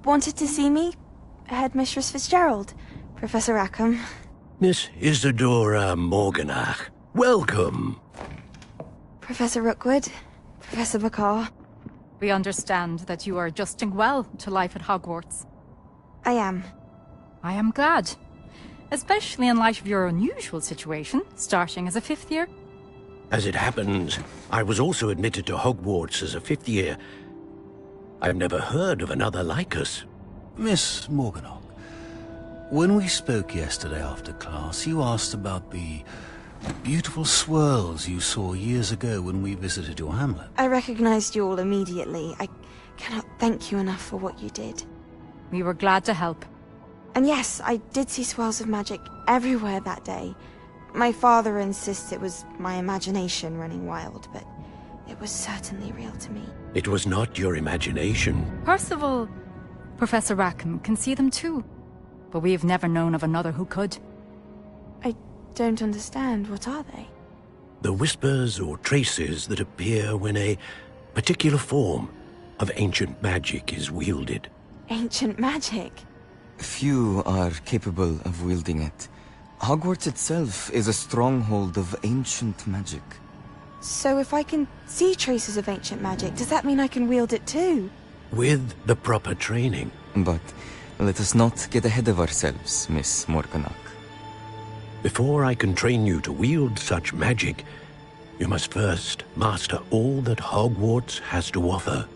wanted to see me? Headmistress Fitzgerald, Professor Rackham. Miss Isadora Morganach, welcome. Professor Rookwood, Professor Bakar. We understand that you are adjusting well to life at Hogwarts. I am. I am glad. Especially in light of your unusual situation, starting as a 5th year. As it happens, I was also admitted to Hogwarts as a 5th year. I've never heard of another like us. Miss Morganach, when we spoke yesterday after class, you asked about the beautiful swirls you saw years ago when we visited your hamlet. I recognized you all immediately. I cannot thank you enough for what you did. We were glad to help. And yes, I did see swirls of magic everywhere that day. My father insists it was my imagination running wild, but it was certainly real to me. It was not your imagination. Percival, Professor Rackham can see them too. But we have never known of another who could. I don't understand. What are they? The whispers or traces that appear when a particular form of ancient magic is wielded. Ancient magic? Few are capable of wielding it. Hogwarts itself is a stronghold of ancient magic. So if I can see traces of ancient magic, does that mean I can wield it too? With the proper training. But let us not get ahead of ourselves, Miss Morganach. Before I can train you to wield such magic, you must first master all that Hogwarts has to offer.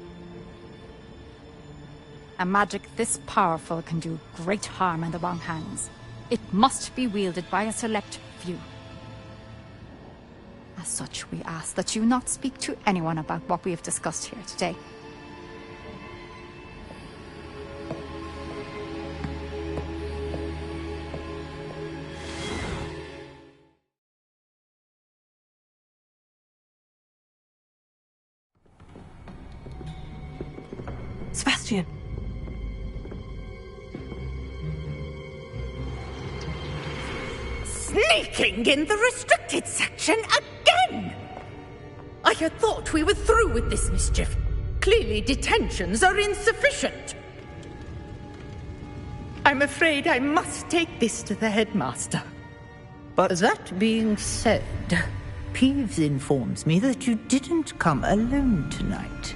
A magic this powerful can do great harm in the wrong hands. It must be wielded by a select few. As such, we ask that you not speak to anyone about what we have discussed here today. Sebastian! Sneaking in the restricted section again! I had thought we were through with this mischief. Clearly detentions are insufficient. I'm afraid I must take this to the headmaster. But that being said, Peeves informs me that you didn't come alone tonight.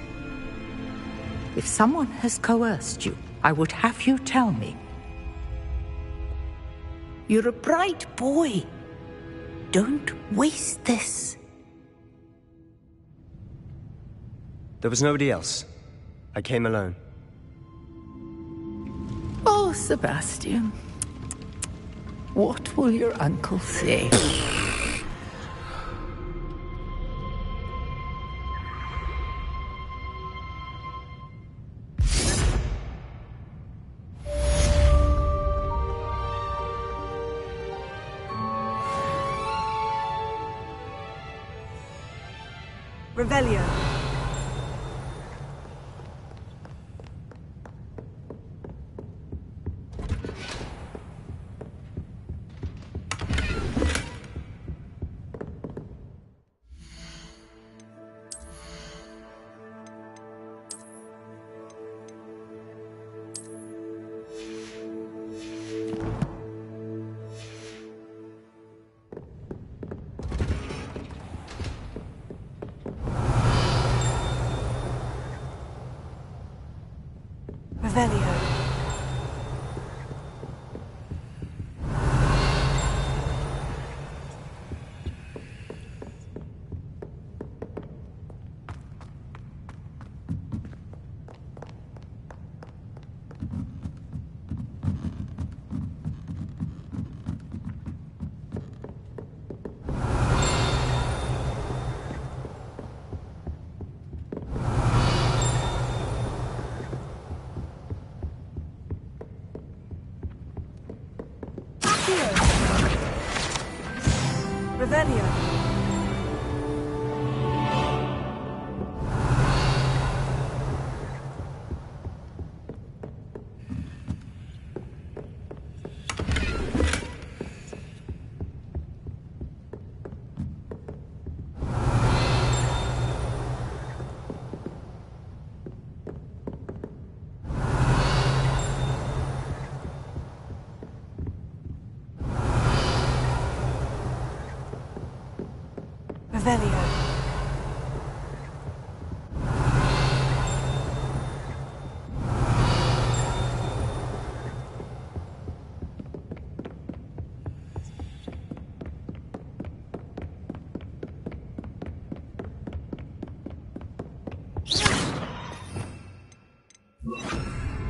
If someone has coerced you, I would have you tell me. You're a bright boy. Don't waste this. There was nobody else. I came alone. Oh, Sebastian. What will your uncle say? Revelio. Revelio. Revelio. Revelio.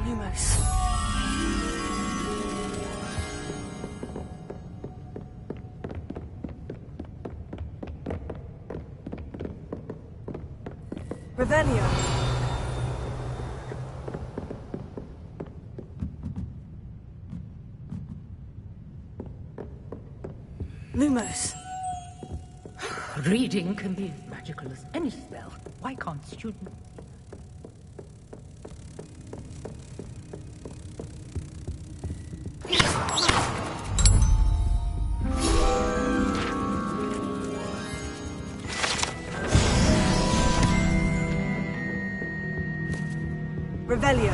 Lumos. Revelio. Lumos. Reading can be as magical as any spell. Why can't students? Revelio.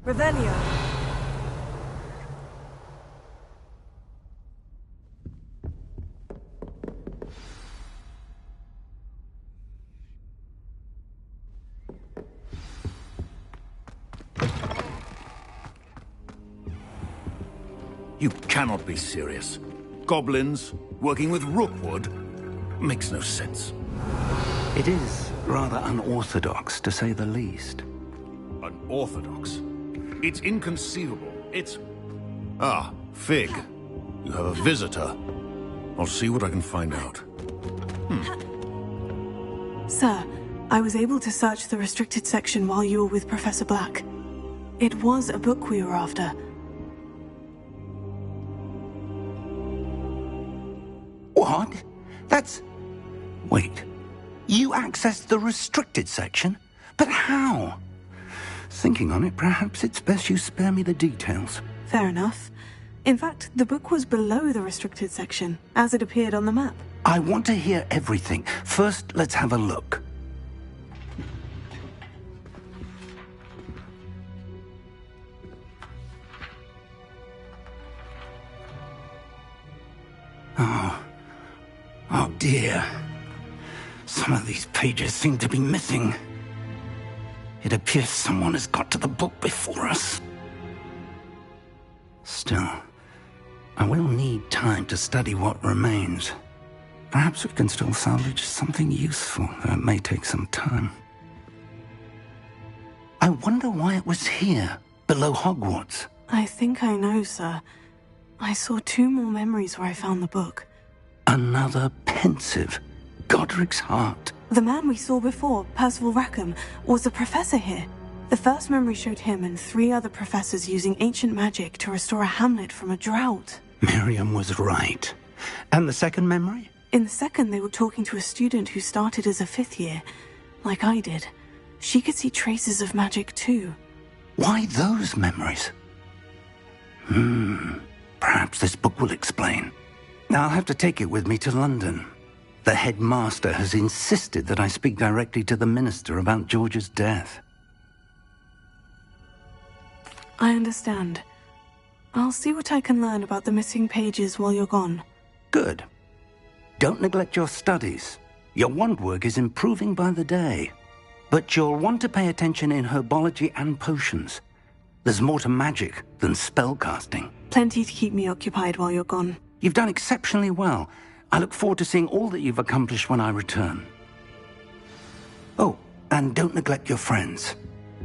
Revelio. You cannot be serious. Goblins working with Rookwood makes no sense. It is rather unorthodox, to say the least. Unorthodox? It's inconceivable. It's... Ah, Fig. You have a visitor. I'll see what I can find out. Sir, I was able to search the restricted section while you were with Professor Black. It was a book we were after. What? That's... Wait. You accessed the restricted section? But how? Thinking on it, perhaps it's best you spare me the details. Fair enough. In fact, the book was below the restricted section, as it appeared on the map. I want to hear everything. First, let's have a look. Oh dear. Some of these pages seem to be missing. It appears someone has got to the book before us. Still, I will need time to study what remains. Perhaps we can still salvage something useful, though it may take some time. I wonder why it was here, below Hogwarts. I think I know, sir. I saw 2 more memories where I found the book. Another pensive. Godric's heart. The man we saw before, Percival Rackham, was a professor here. The first memory showed him and 3 other professors using ancient magic to restore a hamlet from a drought. Miriam was right. And the second memory? In the second, they were talking to a student who started as a 5th year, like I did. She could see traces of magic too. Why those memories? Perhaps this book will explain. I'll have to take it with me to London. The headmaster has insisted that I speak directly to the minister about George's death. I understand. I'll see what I can learn about the missing pages while you're gone. Good. Don't neglect your studies. Your wand work is improving by the day. But you'll want to pay attention in herbology and potions. There's more to magic than spellcasting. Plenty to keep me occupied while you're gone. You've done exceptionally well. I look forward to seeing all that you've accomplished when I return. Oh, and don't neglect your friends.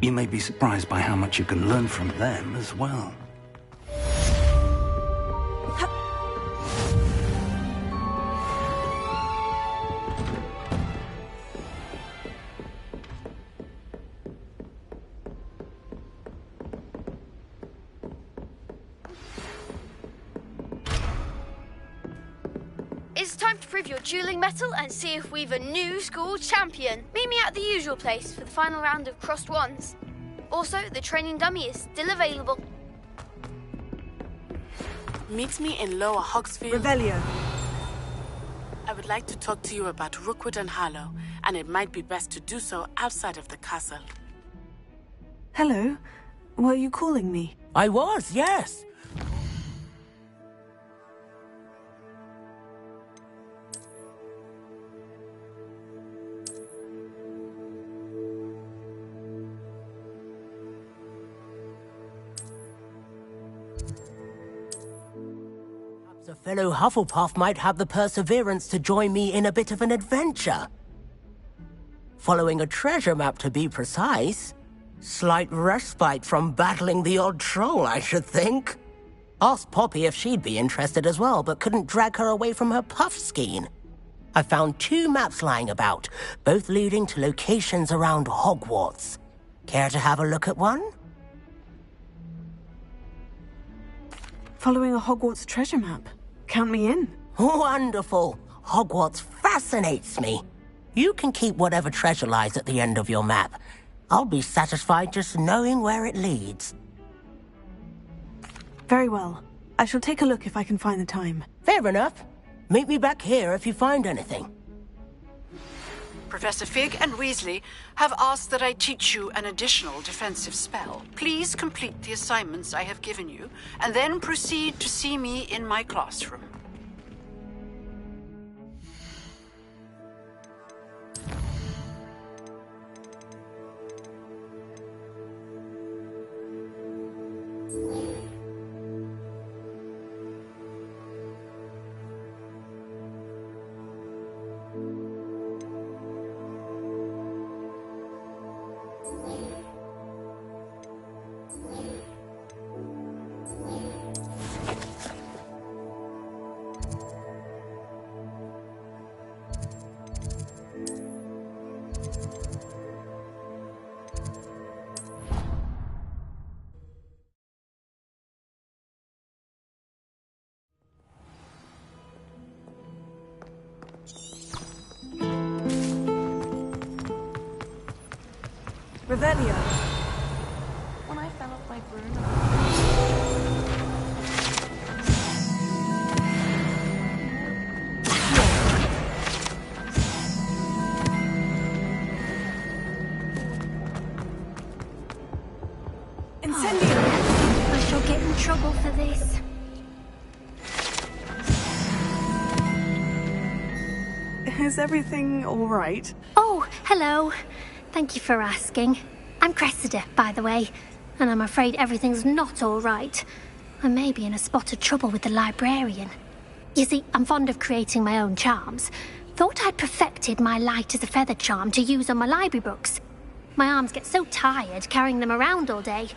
You may be surprised by how much you can learn from them as well. it's time to prove your dueling mettle and see if we've a new school champion. Meet me at the usual place for the final round of crossed wands. Also, the training dummy is still available. Meet me in Lower Hogsfield. Revelio. I would like to talk to you about Rookwood and Harlow, and it might be best to do so outside of the castle. Hello. Were you calling me? I was, yes. A fellow Hufflepuff might have the perseverance to join me in a bit of an adventure. Following a treasure map, to be precise. Slight respite from battling the odd troll, I should think. Asked Poppy if she'd be interested as well, but couldn't drag her away from her puff skein. I found 2 maps lying about, both leading to locations around Hogwarts. Care to have a look at one? Following a Hogwarts treasure map. Count me in. Wonderful. Hogwarts fascinates me. You can keep whatever treasure lies at the end of your map. I'll be satisfied just knowing where it leads. Very well. I shall take a look if I can find the time. Fair enough. Meet me back here if you find anything. Professor Fig and Weasley have asked that I teach you an additional defensive spell. Please complete the assignments I have given you, and then proceed to see me in my classroom. Revelio. When I fell off my broom. Incendio! I shall get in trouble for this. Is everything all right? Oh, hello. Thank you for asking. I'm Cressida, by the way, and I'm afraid everything's not all right. I may be in a spot of trouble with the librarian. You see, I'm fond of creating my own charms. Thought I'd perfected my light as a feather charm to use on my library books. My arms get so tired carrying them around all day.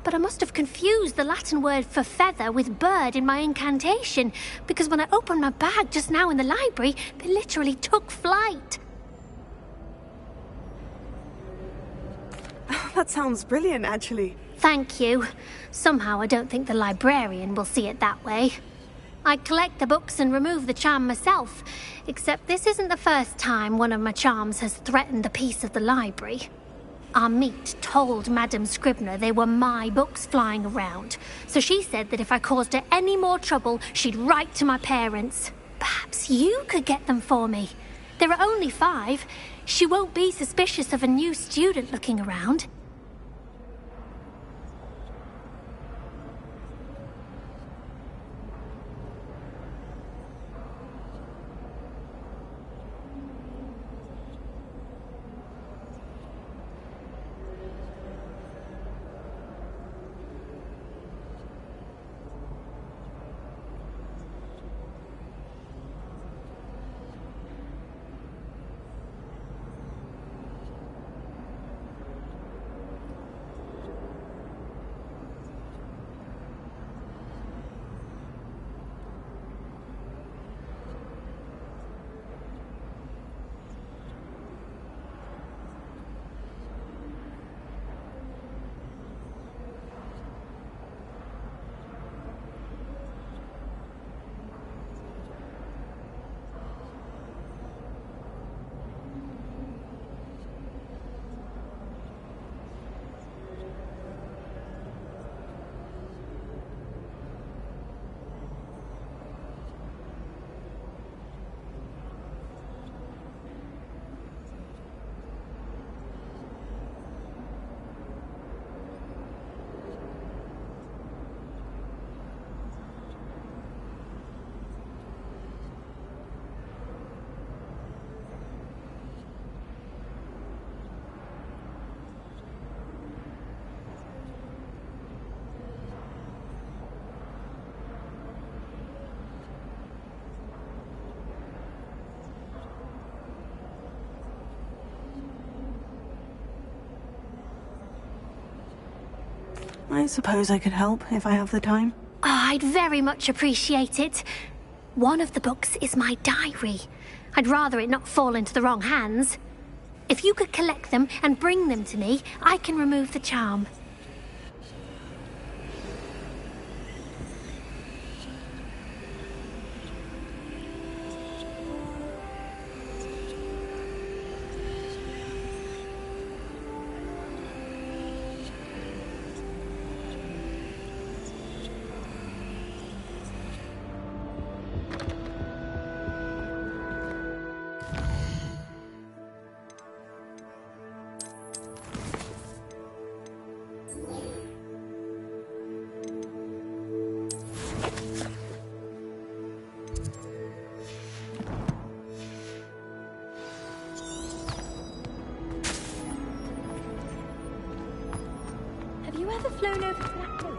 But I must have confused the Latin word for feather with bird in my incantation, because when I opened my bag just now in the library, they literally took flight. That sounds brilliant, actually. Thank you. Somehow I don't think the librarian will see it that way. I collect the books and remove the charm myself, except this isn't the first time one of my charms has threatened the peace of the library. Our meet told Madame Scribner they were my books flying around, so she said that if I caused her any more trouble, she'd write to my parents. Perhaps you could get them for me. There are only 5. She won't be suspicious of a new student looking around. I suppose I could help if I have the time. Oh, I'd very much appreciate it. One of the books is my diary. I'd rather it not fall into the wrong hands. If you could collect them and bring them to me, I can remove the charm. Have you ever flown over to that hill?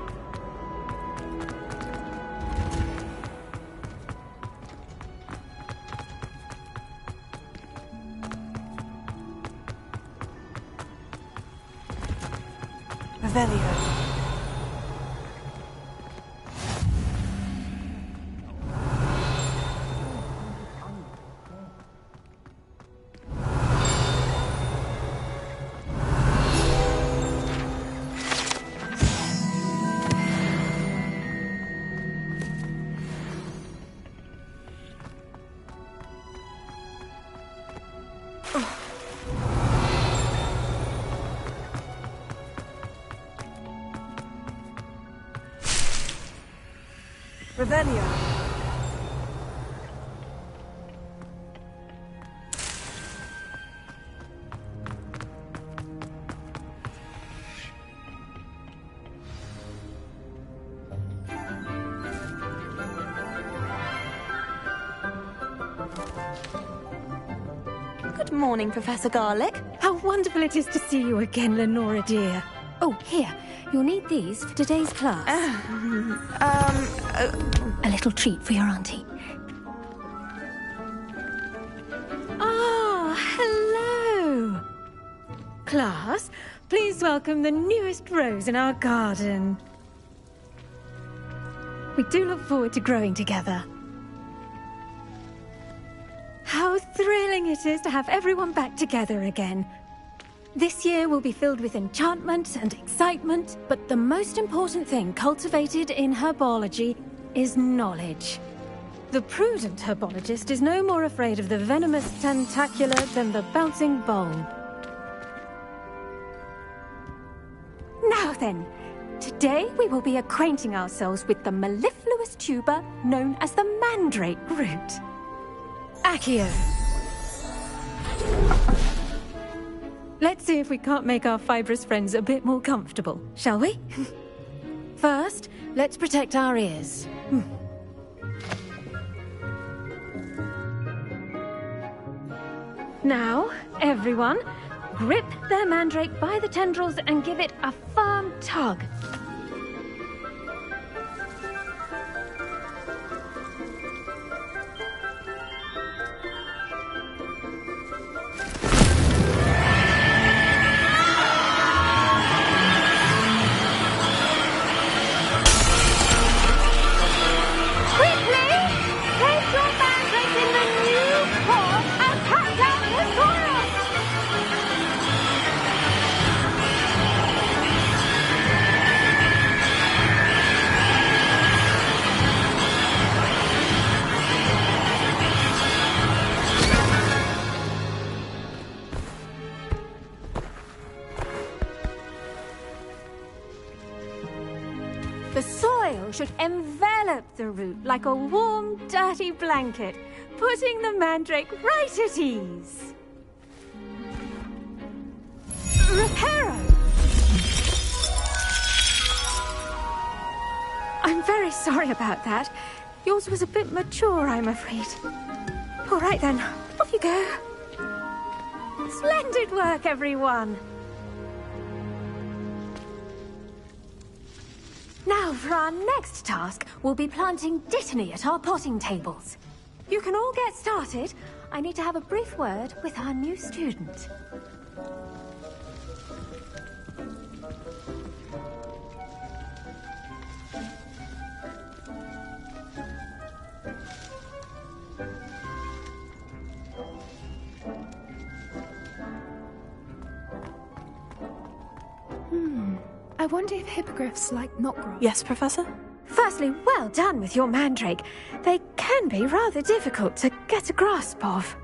Revelio. Revelio. Good morning, Professor Garlick. How wonderful it is to see you again, Lenora dear. Oh, here. You'll need these for today's class. A little treat for your auntie. Ah, hello. Class, please welcome the newest rose in our garden. We do look forward to growing together. How thrilling it is to have everyone back together again. This year will be filled with enchantment and excitement, but the most important thing cultivated in herbology is knowledge. The prudent herbologist is no more afraid of the venomous tentacula than the bouncing bulb. Now then, today we will be acquainting ourselves with the mellifluous tuber known as the mandrake root. Accio. Let's see if we can't make our fibrous friends a bit more comfortable, shall we? First, let's protect our ears. Now, everyone, grip their mandrake by the tendrils and give it a firm tug. The soil should envelop the root like a warm, dirty blanket, putting the mandrake right at ease. Reparo! I'm very sorry about that. Yours was a bit mature, I'm afraid. All right then, off you go. Splendid work, everyone. Now, for our next task, we'll be planting Dittany at our potting tables. You can all get started. I need to have a brief word with our new student. I wonder if hippogriffs like knot grass. Yes, Professor? Firstly, well done with your mandrake. They can be rather difficult to get a grasp of.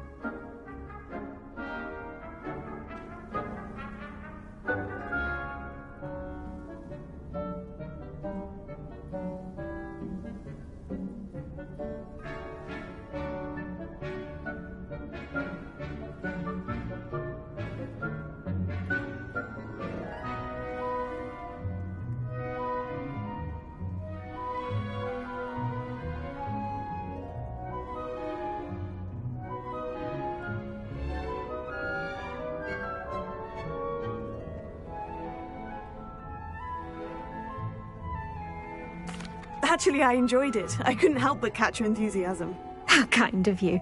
Actually, I enjoyed it. I couldn't help but catch your enthusiasm. How kind of you.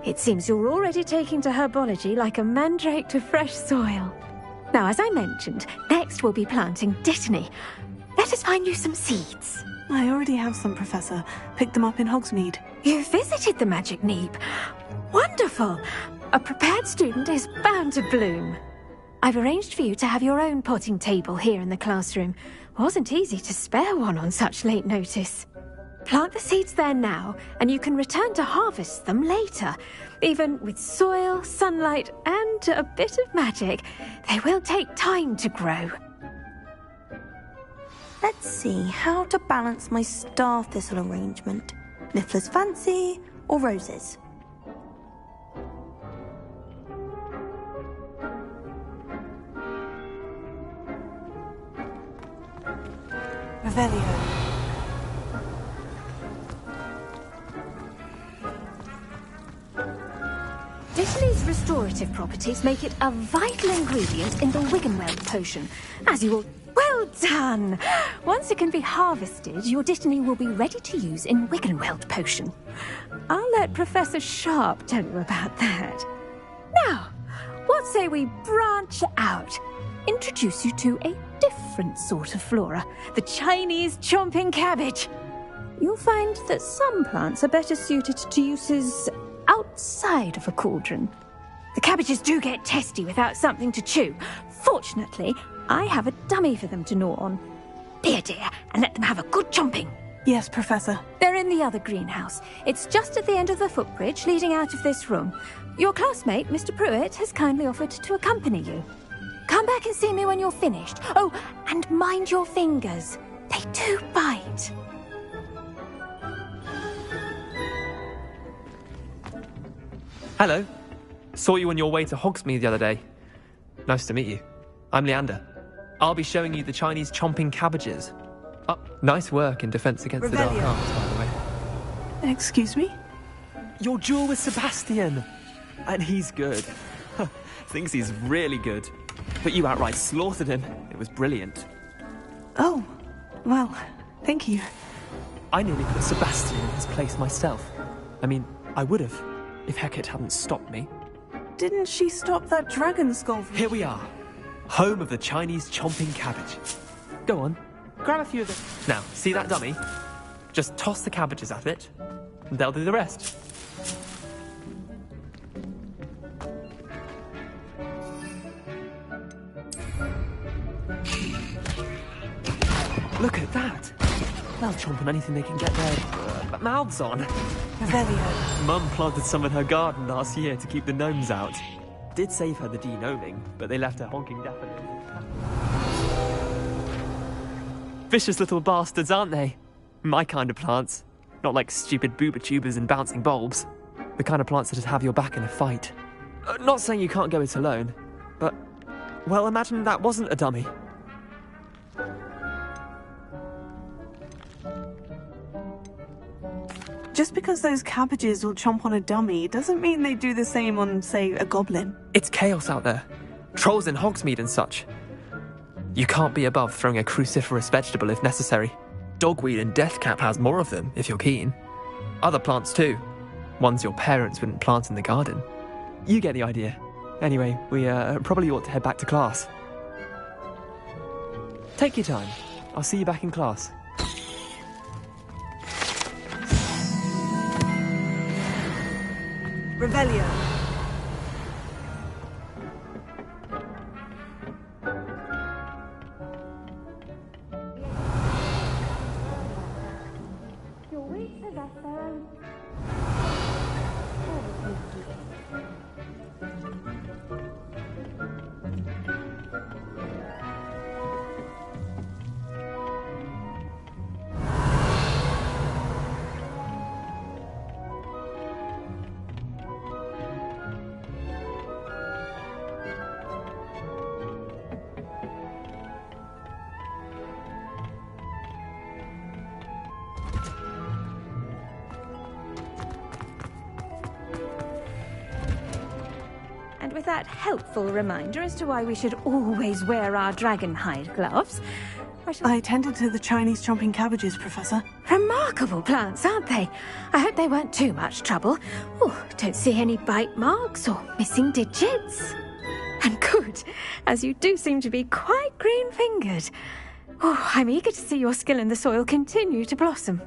It seems you're already taking to herbology like a mandrake to fresh soil. Now, as I mentioned, next we'll be planting dittany. Let us find you some seeds. I already have some, Professor. Picked them up in Hogsmeade. You visited the Magic Neep. Wonderful! A prepared student is bound to bloom. I've arranged for you to have your own potting table here in the classroom. Wasn't easy to spare one on such late notice. Plant the seeds there now, and you can return to harvest them later. Even with soil, sunlight, and a bit of magic, they will take time to grow. Let's see how to balance my star thistle arrangement. Niffler's fancy or roses? Revelio. Dittany's restorative properties make it a vital ingredient in the Wiggenweld potion, as you will... Well done! Once it can be harvested, your Dittany will be ready to use in Wiggenweld potion. I'll let Professor Sharp tell you about that. Now, what say we branch out? Introduce you to a different sort of flora, the Chinese chomping cabbage. You'll find that some plants are better suited to uses outside of a cauldron. The cabbages do get testy without something to chew. Fortunately, I have a dummy for them to gnaw on. Be a dear and let them have a good chomping. Yes, Professor. They're in the other greenhouse. It's just at the end of the footbridge leading out of this room. Your classmate, Mr. Pruitt, has kindly offered to accompany you. Come back and see me when you're finished. Oh, and mind your fingers. They do bite. Hello. Saw you on your way to Hogsmeade the other day. Nice to meet you. I'm Leander. I'll be showing you the Chinese chomping cabbages. Nice work in defense against the dark arts, by the way. Excuse me? Your duel with Sebastian. And he's good. Thinks he's really good. But you outright slaughtered him. It was brilliant. Oh, well, thank you. I nearly put Sebastian in his place myself. I mean, I would have, if Hecate hadn't stopped me. Didn't she stop that dragon skull from... Here we are. Home of the Chinese chomping cabbage. Go on, grab a few of them. Now, see that dummy? Just toss the cabbages at it, and they'll do the rest. Look at that! They'll chomp on anything they can get their mouths on. Revelio. Mum planted some in her garden last year to keep the gnomes out. Did save her the de-gnoming, but they left her honking daffodils. Vicious little bastards, aren't they? My kind of plants. Not like stupid booba tubers and bouncing bulbs. The kind of plants that'd have your back in a fight. Not saying you can't go it alone, but... well, imagine that wasn't a dummy. Just because those cabbages will chomp on a dummy doesn't mean they do the same on, say, a goblin. It's chaos out there. Trolls in Hogsmeade and such. You can't be above throwing a cruciferous vegetable if necessary. Dogweed and deathcap has more of them, if you're keen. Other plants too. Ones your parents wouldn't plant in the garden. You get the idea. Anyway, we probably ought to head back to class. Take your time. I'll see you back in class. Revelio. We possess their own... And with that helpful reminder as to why we should always wear our dragon hide gloves, I tended to the Chinese chomping cabbages, Professor. Remarkable plants, aren't they? I hope they weren't too much trouble. Oh, don't see any bite marks or missing digits. And good, as you do seem to be quite green-fingered. Oh, I'm eager to see your skill in the soil continue to blossom.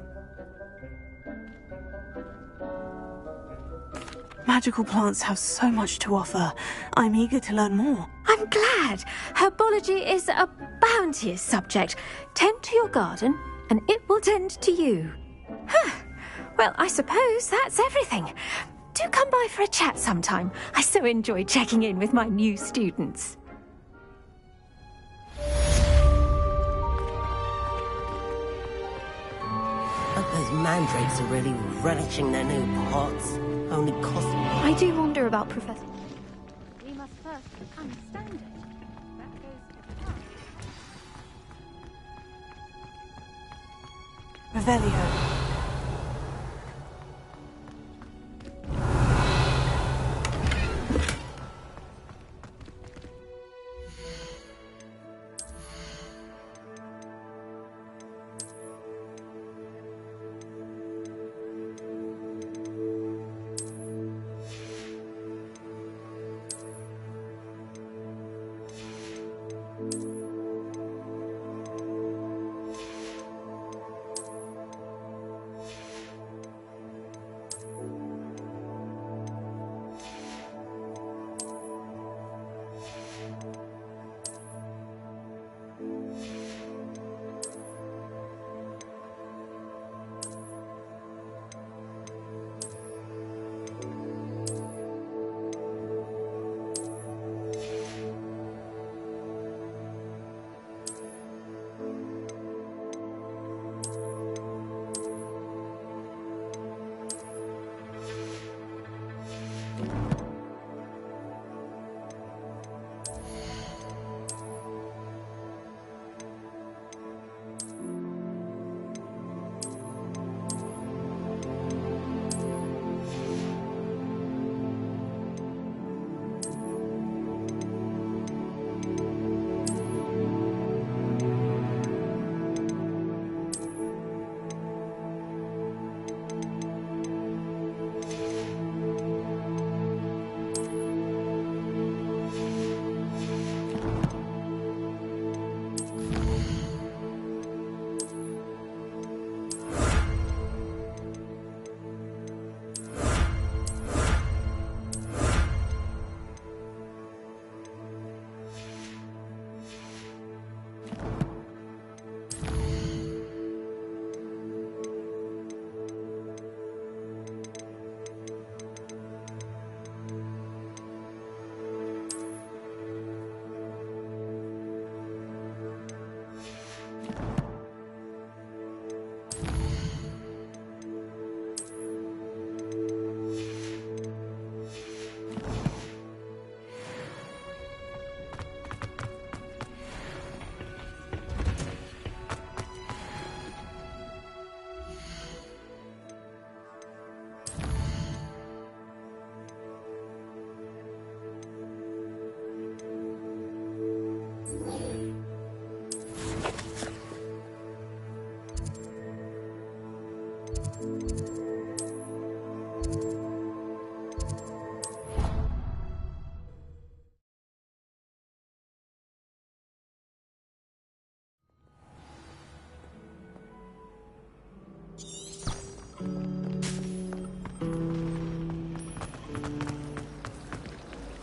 Magical plants have so much to offer. I'm eager to learn more. I'm glad. Herbology is a bounteous subject. Tend to your garden, and it will tend to you. Huh. Well, I suppose that's everything. Do come by for a chat sometime. I so enjoy checking in with my new students. Hope those mandrakes are really relishing their new pots. Only cost... I do wonder about Professor... We must first understand it. That goes to the heart. Revelio.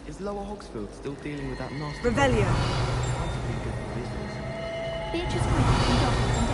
Is Lower Hogsfield still dealing with that nasty... Revelio. Beatrice Green and Douglas and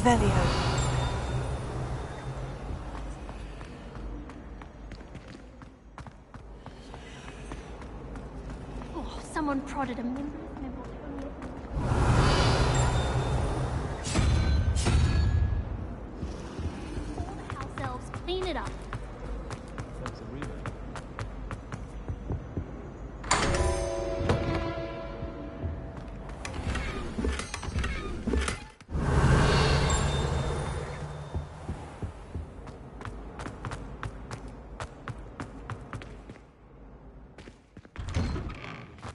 Revelio. Oh, someone prodded a member. All the house elves, clean it up.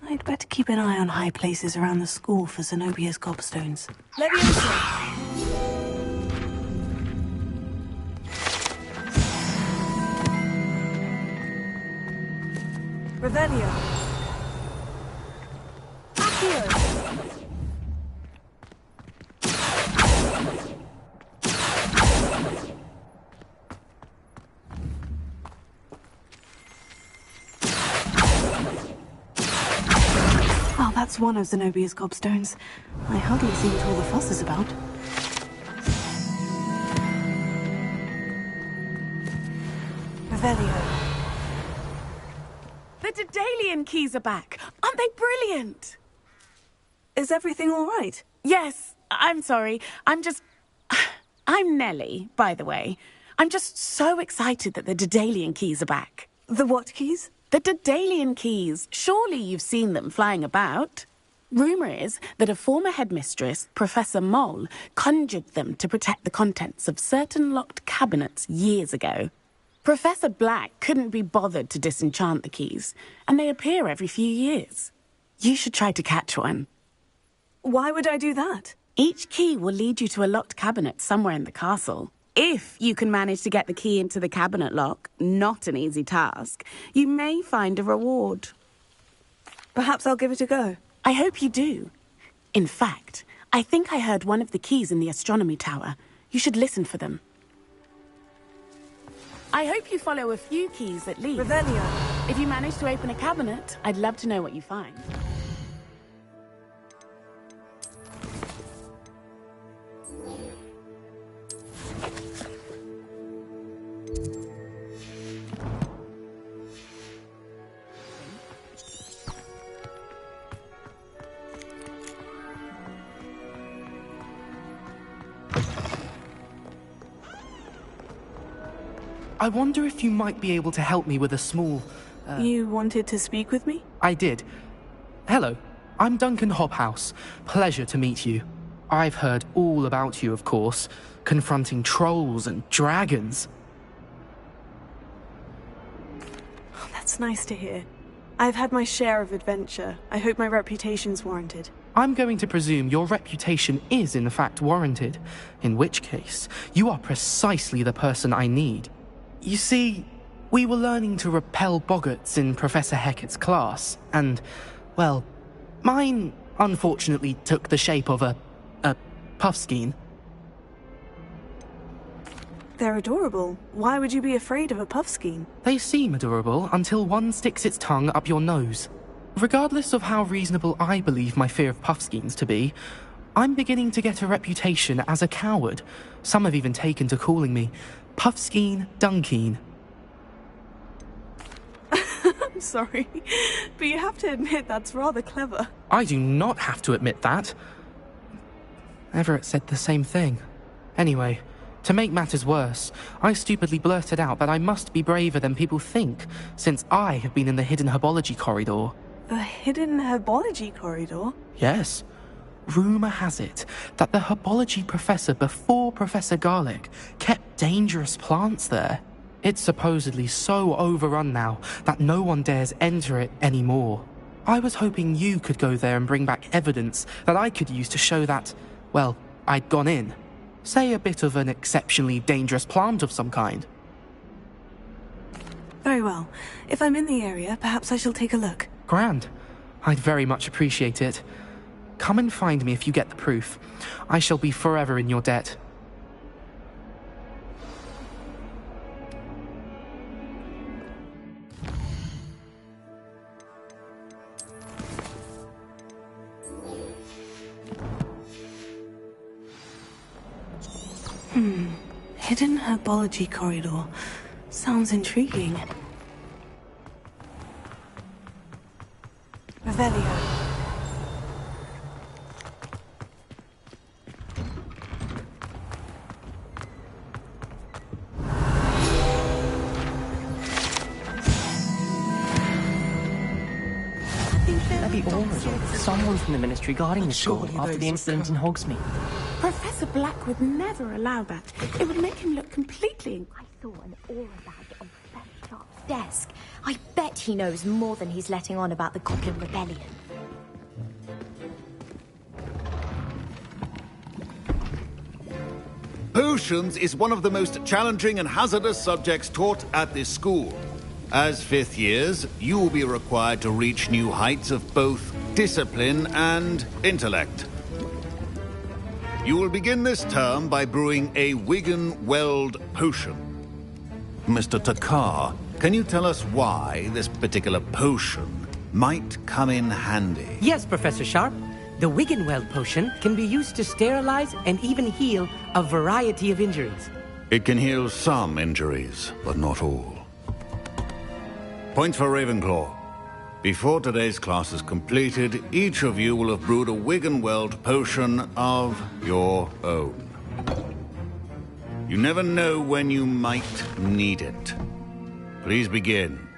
I'd better keep an eye on high places around the school for Zenobia's gobstones. Revelio. Accio. Well, that's one of Zenobia's gobstones. I hardly see what all the fuss is about. Revelio. The Daedalian keys are back. Aren't they brilliant? Is everything all right? Yes, I'm sorry. I'm Nellie, by the way. I'm just so excited that the Daedalian keys are back. The what keys? The Daedalian keys. Surely you've seen them flying about. Rumour is that a former headmistress, Professor Moll, conjured them to protect the contents of certain locked cabinets years ago. Professor Black couldn't be bothered to disenchant the keys, and they appear every few years. You should try to catch one. Why would I do that? Each key will lead you to a locked cabinet somewhere in the castle. If you can manage to get the key into the cabinet lock, not an easy task, you may find a reward. Perhaps I'll give it a go. I hope you do. In fact, I think I heard one of the keys in the astronomy tower. You should listen for them. I hope you follow a few keys at least. Revelio. If you manage to open a cabinet, I'd love to know what you find. I wonder if you might be able to help me with a small... You wanted to speak with me? I did. Hello, I'm Duncan Hobhouse. Pleasure to meet you. I've heard all about you, of course, confronting trolls and dragons. Oh, that's nice to hear. I've had my share of adventure. I hope my reputation's warranted. I'm going to presume your reputation is in fact warranted, in which case, you are precisely the person I need. You see, we were learning to repel boggarts in Professor Hecat's class, and, well, mine unfortunately took the shape of a puffskein. They're adorable. Why would you be afraid of a puffskein? They seem adorable until one sticks its tongue up your nose. Regardless of how reasonable I believe my fear of puffskeins to be, I'm beginning to get a reputation as a coward. Some have even taken to calling me Puffskein Dunkeen. I'm sorry, but you have to admit that's rather clever. I do not have to admit that. Everett said the same thing. Anyway, to make matters worse, I stupidly blurted out that I must be braver than people think, since I have been in the hidden herbology corridor. The hidden herbology corridor? Yes. Rumour has it that the herbology professor before Professor Garlick kept dangerous plants there. It's supposedly so overrun now that no one dares enter it anymore. I was hoping you could go there and bring back evidence that I could use to show that, well, I'd gone in. Say a bit of an exceptionally dangerous plant of some kind. Very well. If I'm in the area, perhaps I shall take a look. Grand. I'd very much appreciate it. Come and find me if you get the proof. I shall be forever in your debt. hidden herbology corridor. Sounds intriguing. Revelio. Maybe Aura's or someone from the Ministry guarding the school after the incident in Hogsmeade. Professor Black would never allow that. It would make him look completely... I saw an aura badge on Professor Sharp's desk. I bet he knows more than he's letting on about the Goblin Rebellion. Potions is one of the most challenging and hazardous subjects taught at this school. As fifth years, you will be required to reach new heights of both discipline and intellect. You will begin this term by brewing a Wigan-Weld potion. Mr. Takar, can you tell us why this particular potion might come in handy? Yes, Professor Sharp. The Wigan-Weld potion can be used to sterilize and even heal a variety of injuries. It can heal some injuries, but not all. Points for Ravenclaw. Before today's class is completed, each of you will have brewed a Wigan-Weld potion of your own. You never know when you might need it. Please begin.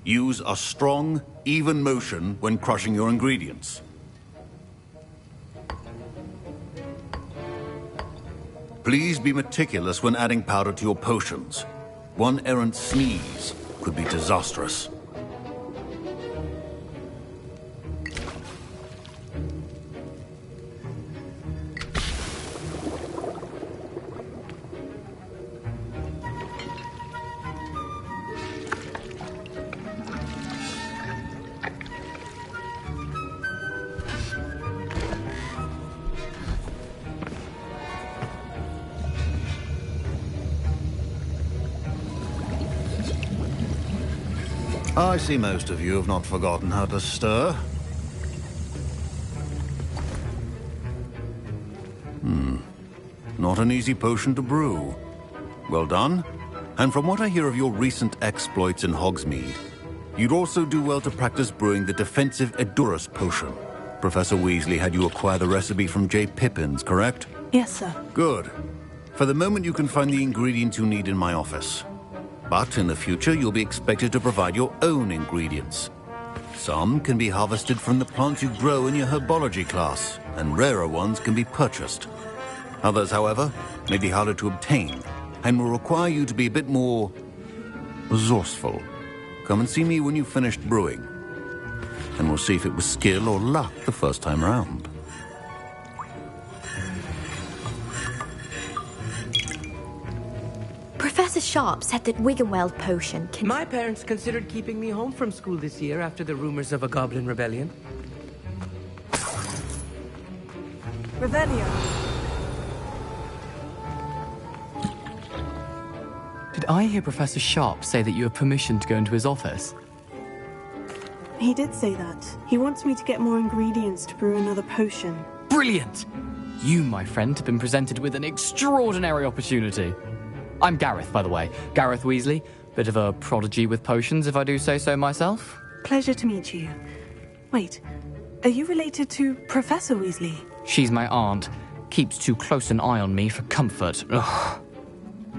Use a strong, even motion when crushing your ingredients. Please be meticulous when adding powder to your potions. One errant sneeze could be disastrous. I see most of you have not forgotten how to stir. Not an easy potion to brew. Well done. And from what I hear of your recent exploits in Hogsmeade, you'd also do well to practice brewing the defensive Edurus potion. Professor Weasley had you acquire the recipe from J. Pippins, correct? Yes, sir. Good. For the moment, you can find the ingredients you need in my office. But in the future, you'll be expected to provide your own ingredients. Some can be harvested from the plants you grow in your herbology class, and rarer ones can be purchased. Others, however, may be harder to obtain, and will require you to be a bit more resourceful. Come and see me when you've finished brewing, and we'll see if it was skill or luck the first time round. Professor Sharp said that Wigan-Weld potion can... My parents considered keeping me home from school this year after the rumors of a Goblin Rebellion. Revelio. Did I hear Professor Sharp say that you have permission to go into his office? He did say that. He wants me to get more ingredients to brew another potion. Brilliant! You, my friend, have been presented with an extraordinary opportunity. I'm Gareth, by the way. Gareth Weasley. Bit of a prodigy with potions, if I do say so myself. Pleasure to meet you. Wait, are you related to Professor Weasley? She's my aunt. Keeps too close an eye on me for comfort. Ugh.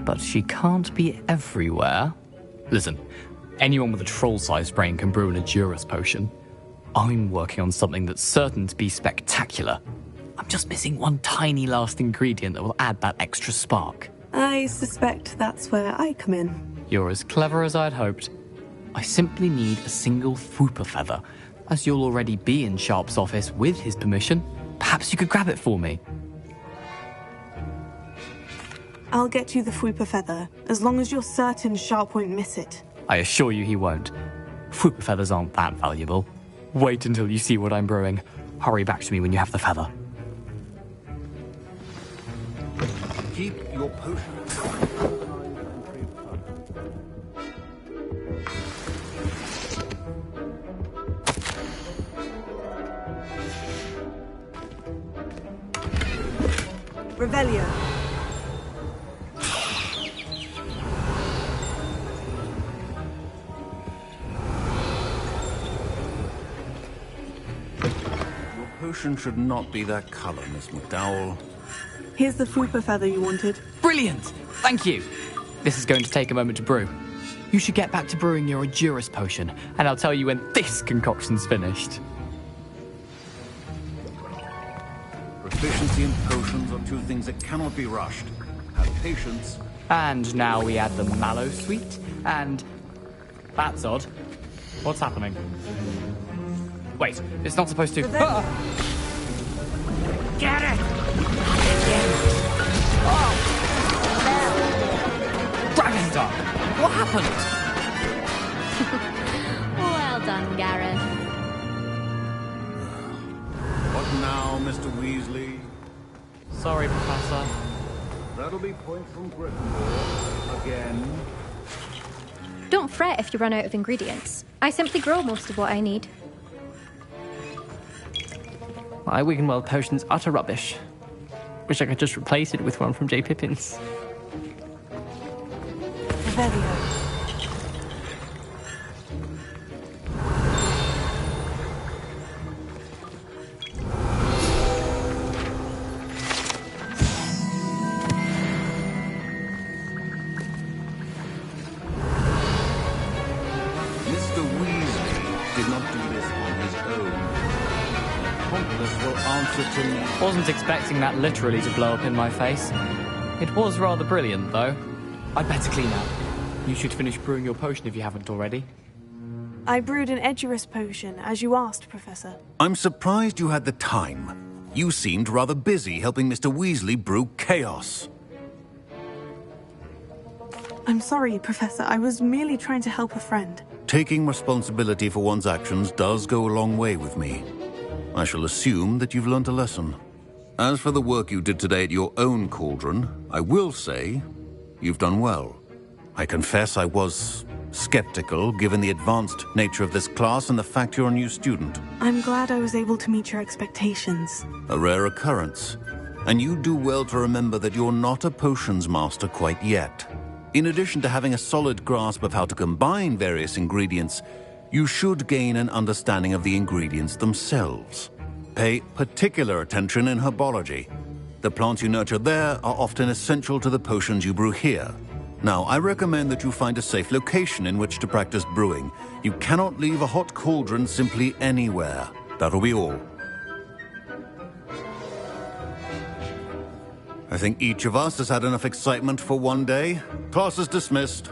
But she can't be everywhere. Listen, anyone with a troll-sized brain can brew an Edurus potion. I'm working on something that's certain to be spectacular. I'm just missing one tiny last ingredient that will add that extra spark. I suspect that's where I come in. You're as clever as I'd hoped. I simply need a single Fwooper feather. As you'll already be in Sharp's office with his permission, perhaps you could grab it for me. I'll get you the Fwooper feather, as long as you're certain Sharp won't miss it. I assure you he won't. Fwooper feathers aren't that valuable. Wait until you see what I'm brewing. Hurry back to me when you have the feather. Keep your potion. Revelio. Your potion should not be that color, Miss McDowell. Here's the fupa feather you wanted. Brilliant! Thank you! This is going to take a moment to brew. You should get back to brewing your Edurus potion, and I'll tell you when this concoction's finished. Proficiency and potions are two things that cannot be rushed. Have patience. And now we add the mallow sweet, and... That's odd. What's happening? Wait, it's not supposed to... Ah! Get it! Oh! Dragon Dark! What happened? Well done, Gareth. What now, Mr. Weasley? Sorry, Professor. That'll be points from Gryffindor. Again. Don't fret if you run out of ingredients. I simply grow most of what I need. My Wiggenweld potion's utter rubbish. Wish I could just replace it with one from J. Pippin's. Revelio. Mr. Weasley did not do this on his own. Accomplice will answer to me. Wasn't expecting that literally to blow up in my face. It was rather brilliant, though. I'd better clean up. You should finish brewing your potion if you haven't already. I brewed an Edurus potion, as you asked, Professor. I'm surprised you had the time. You seemed rather busy helping Mr. Weasley brew chaos. I'm sorry, Professor. I was merely trying to help a friend. Taking responsibility for one's actions does go a long way with me. I shall assume that you've learnt a lesson. As for the work you did today at your own cauldron, I will say you've done well. I confess I was skeptical, given the advanced nature of this class and the fact you're a new student. I'm glad I was able to meet your expectations. A rare occurrence. And you do well to remember that you're not a potions master quite yet. In addition to having a solid grasp of how to combine various ingredients, you should gain an understanding of the ingredients themselves. Pay particular attention in herbology. The plants you nurture there are often essential to the potions you brew here. Now, I recommend that you find a safe location in which to practice brewing. You cannot leave a hot cauldron simply anywhere. That'll be all. I think each of us has had enough excitement for one day. Class is dismissed.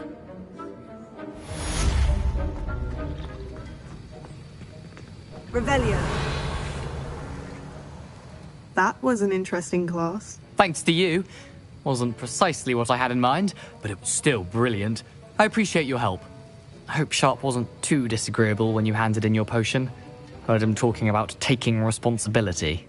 Revelio. That was an interesting class. Thanks to you. Wasn't precisely what I had in mind, but it was still brilliant. I appreciate your help. I hope Sharp wasn't too disagreeable when you handed in your potion. Heard him talking about taking responsibility.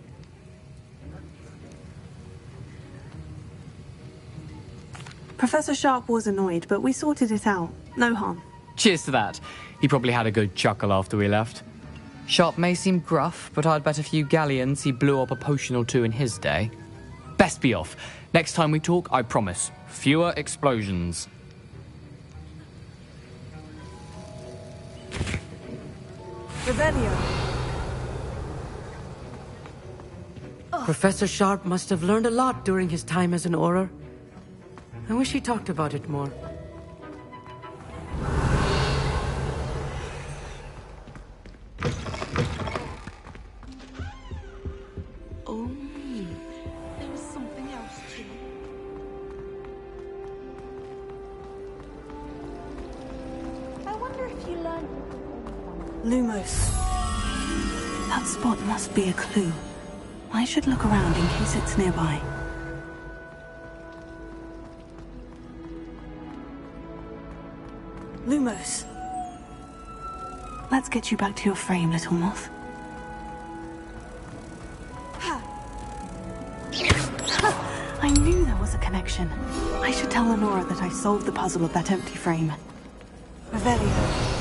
Professor Sharp was annoyed, but we sorted it out. No harm. Cheers to that. He probably had a good chuckle after we left. Sharp may seem gruff, but I'd bet a few galleons he blew up a potion or two in his day. Best be off. Next time we talk, I promise, fewer explosions. Revelio. Professor Sharp must have learned a lot during his time as an Auror. I wish he talked about it more. Oh, there was something else too. I wonder if you learned... Lumos. That spot must be a clue. I should look around in case it's nearby. Lumos. Let's get you back to your frame, little moth. I knew there was a connection. I should tell Lenora that I solved the puzzle of that empty frame. Revelio.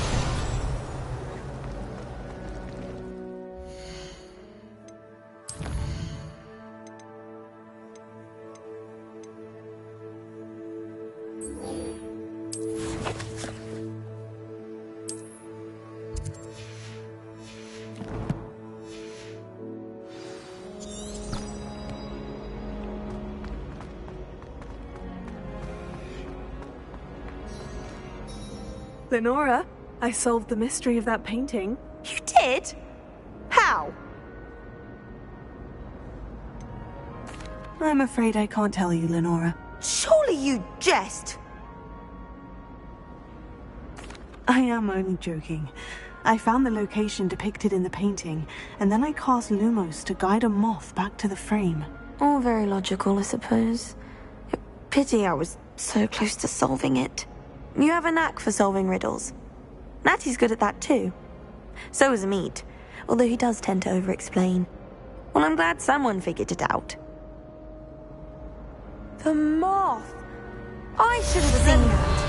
Lenora, I solved the mystery of that painting. You did? How? I'm afraid I can't tell you, Lenora. Surely you jest! I am only joking. I found the location depicted in the painting, and then I cast Lumos to guide a moth back to the frame. All very logical, I suppose. Pity I was so close to solving it. You have a knack for solving riddles. Natty's good at that too. So is Amit, although he does tend to over-explain. Well, I'm glad someone figured it out. The moth! I should have seen that!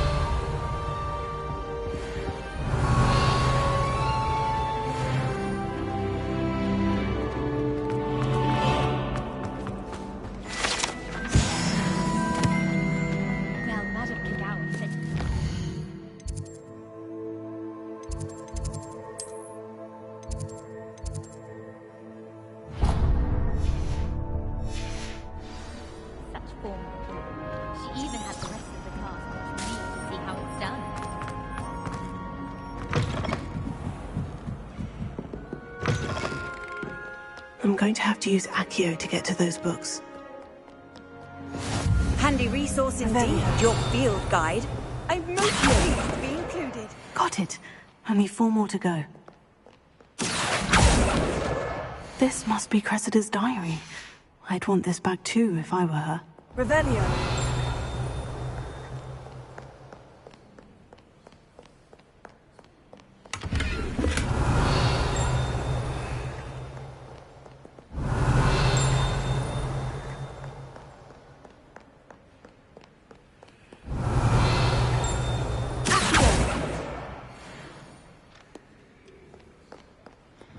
Well, Madame Kagawa said... Such form. She even had the rest of the cast watch me to see how it's done. I'm going to have to use Accio to get to those books. Handy resource indeed, your field guide. I'm most pleased to be included. Got it. Only 4 more to go. This must be Cressida's diary. I'd want this back too if I were her. Revelio.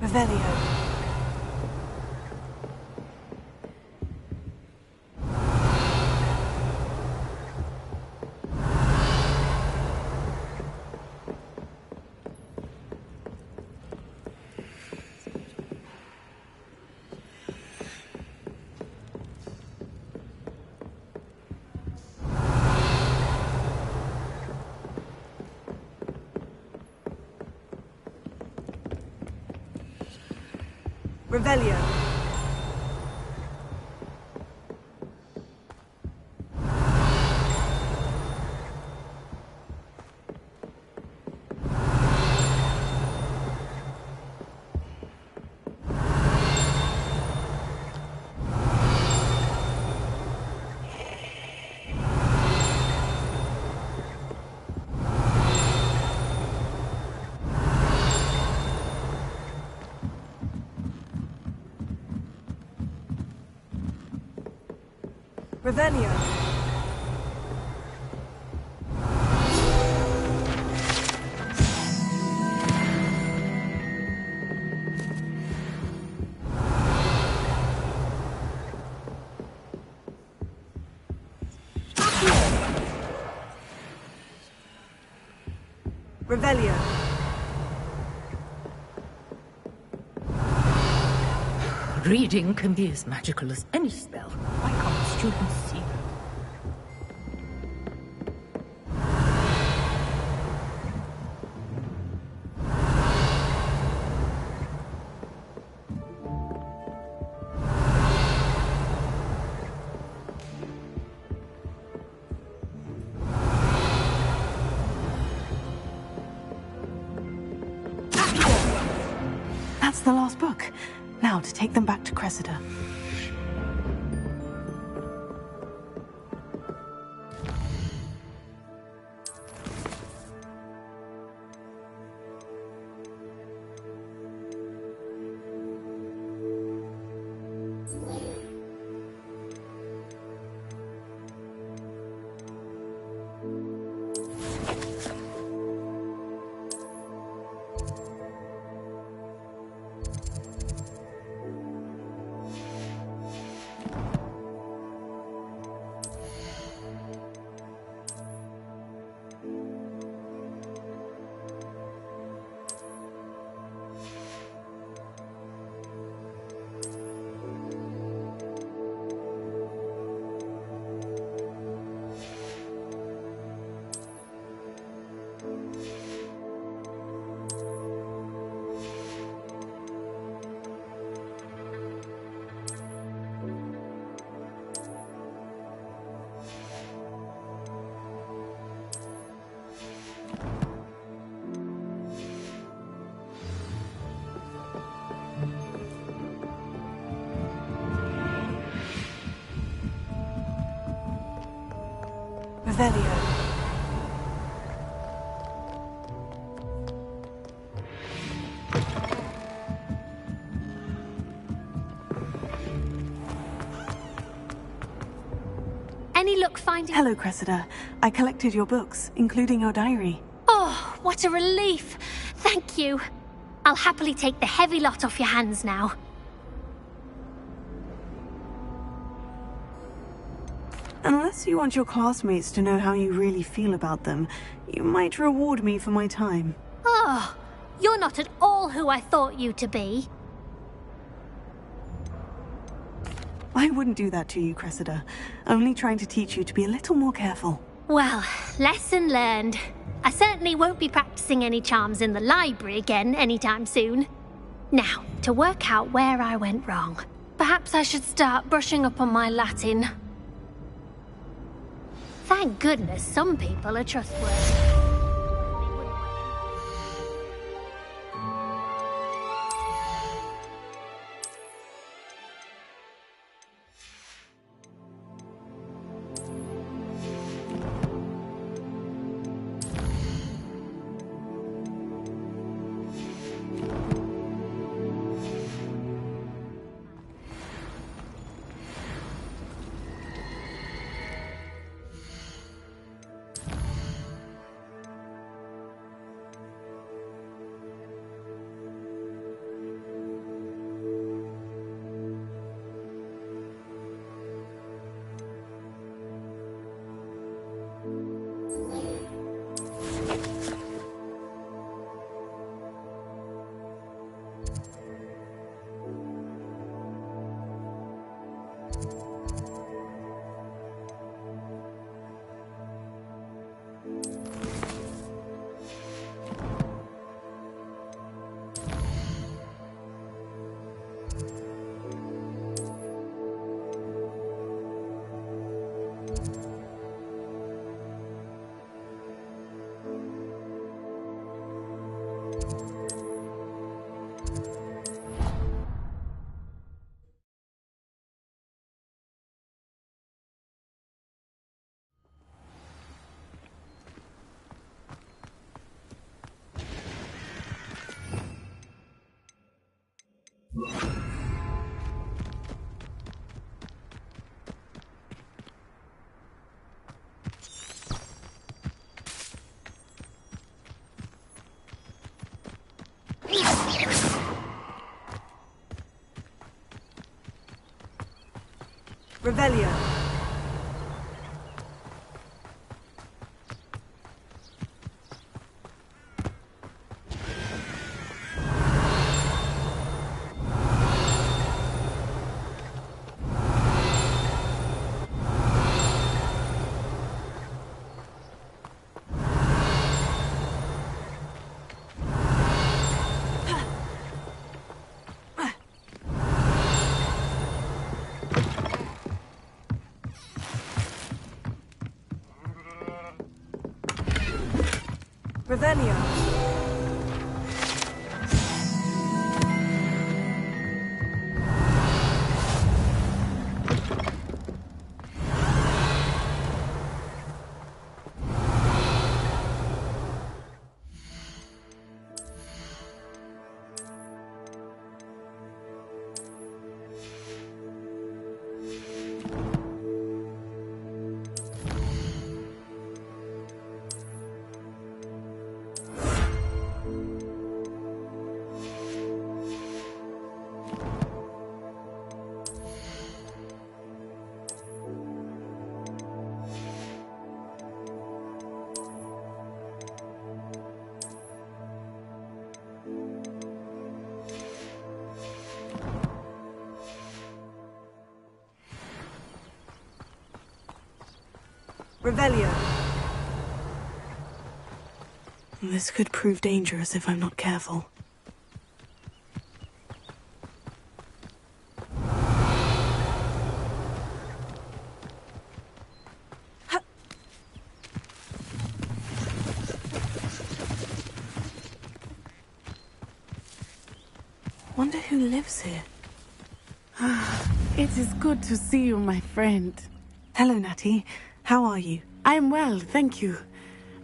Revelio. Revelio. Revelio. Revelio. Reading can be as magical as any spell. Why can't students see that? That's the last book. Now to take them back to Cressida. Revelio. Any luck finding... Hello, Cressida. I collected your books, including your diary. Oh, what a relief. Thank you. I'll happily take the heavy lot off your hands now. Unless you want your classmates to know how you really feel about them, you might reward me for my time. Oh, you're not at all who I thought you to be. I wouldn't do that to you, Cressida. Only trying to teach you to be a little more careful. Well, lesson learned. I certainly won't be practicing any charms in the library again anytime soon. Now, to work out where I went wrong. Perhaps I should start brushing up on my Latin. Thank goodness some people are trustworthy. Revelio. Revelio. Revelio. This could prove dangerous if I'm not careful. Wonder who lives here. It is good to see you, my friend. Hello, Natty. How are you? I'm well, thank you.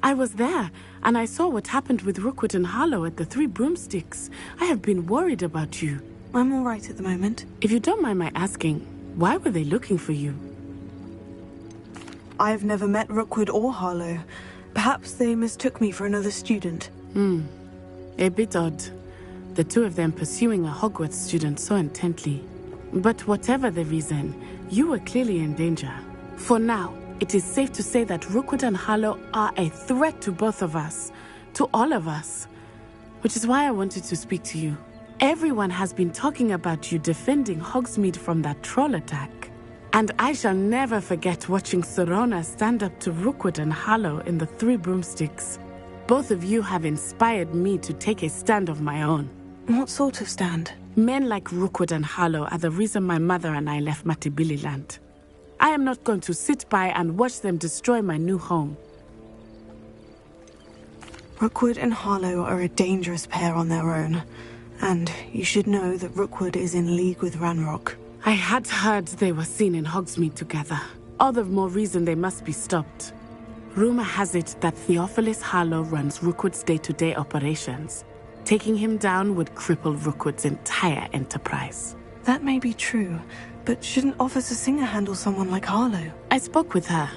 I was there, and I saw what happened with Rookwood and Harlow at the Three Broomsticks. I have been worried about you. I'm all right at the moment. If you don't mind my asking, why were they looking for you? I've never met Rookwood or Harlow. Perhaps they mistook me for another student. A bit odd. The two of them pursuing a Hogwarts student so intently. But whatever the reason, you were clearly in danger. For now, it is safe to say that Rookwood and Harlow are a threat to both of us. To all of us. Which is why I wanted to speak to you. Everyone has been talking about you defending Hogsmeade from that troll attack. And I shall never forget watching Serona stand up to Rookwood and Harlow in the Three Broomsticks. Both of you have inspired me to take a stand of my own. What sort of stand? Men like Rookwood and Harlow are the reason my mother and I left Matibililand. I am not going to sit by and watch them destroy my new home. Rookwood and Harlow are a dangerous pair on their own. And you should know that Rookwood is in league with Ranrock. I had heard they were seen in Hogsmeade together. All the more reason they must be stopped. Rumor has it that Theophilus Harlow runs Rookwood's day-to-day operations. Taking him down would cripple Rookwood's entire enterprise. That may be true, but shouldn't Officer Singer handle someone like Harlow? I spoke with her.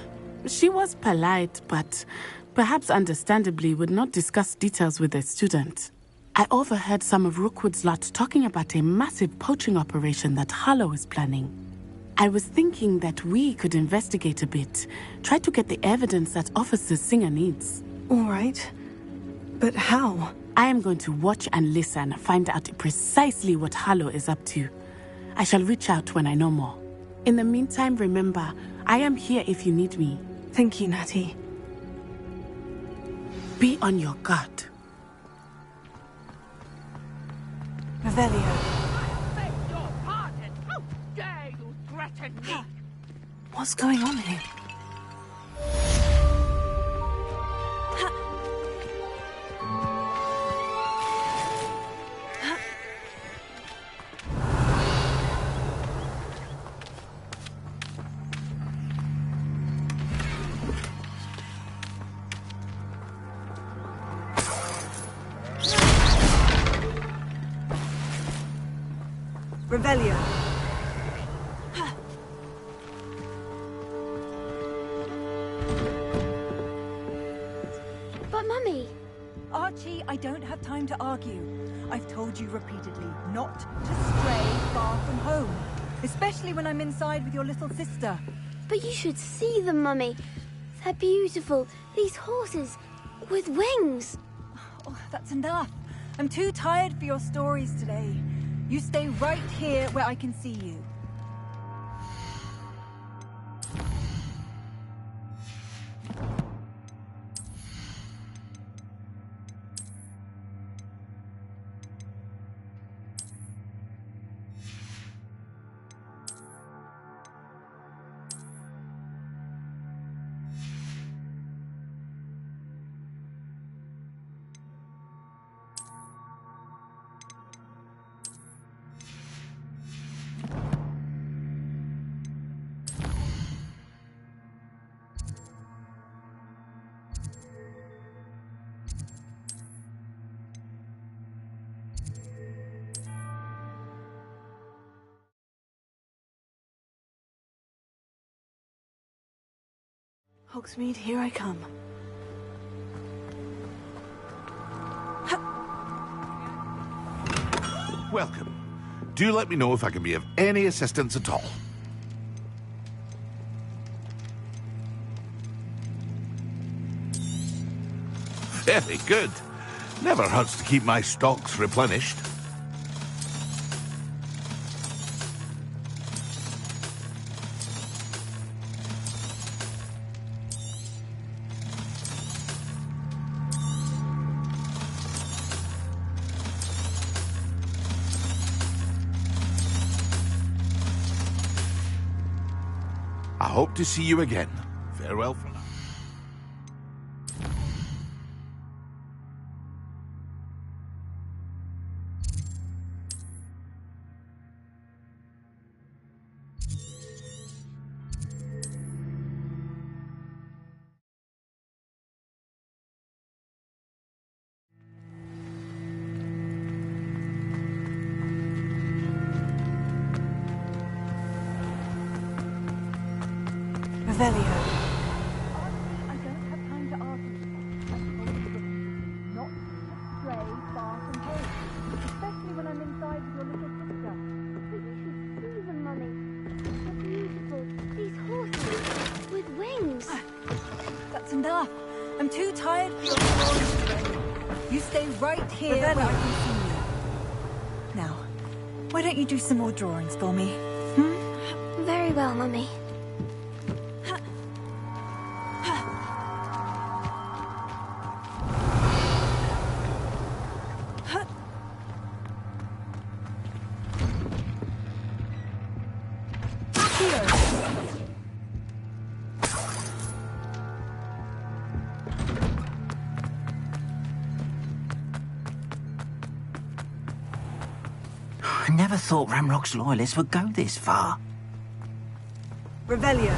She was polite, but perhaps understandably would not discuss details with a student. I overheard some of Rookwood's lot talking about a massive poaching operation that Harlow is planning. I was thinking that we could investigate a bit, try to get the evidence that Officer Singer needs. All right. But how? I am going to watch and listen, find out precisely what Harlow is up to. I shall reach out when I know more. In the meantime, remember, I am here if you need me. Thank you, Natty. Be on your guard. Revelio. I beg your pardon. How dare you threaten me? What's going on here? Revelio. But Mummy... Archie, I don't have time to argue. I've told you repeatedly not to stray far from home. Especially when I'm inside with your little sister. But you should see them, Mummy. They're beautiful. These horses with wings. Oh, that's enough. I'm too tired for your stories today. You stay right here where I can see you. Hogsmeade, here I come. Welcome. Do let me know if I can be of any assistance at all. Very good. Never hurts to keep my stocks replenished. I hope to see you again. Farewell for now. Revelio. I don't have time to argue. I've told you repeatedly not to stray far from home, especially when I'm inside with your little sister. But you should see them, Mummy. They're beautiful. These horses with wings. That's enough. I'm too tired for your stories already. You stay right here where I can see you. Now, why don't you do some more drawings for me? Very well, Mummy. I never thought Ramrock's loyalists would go this far. Revelio.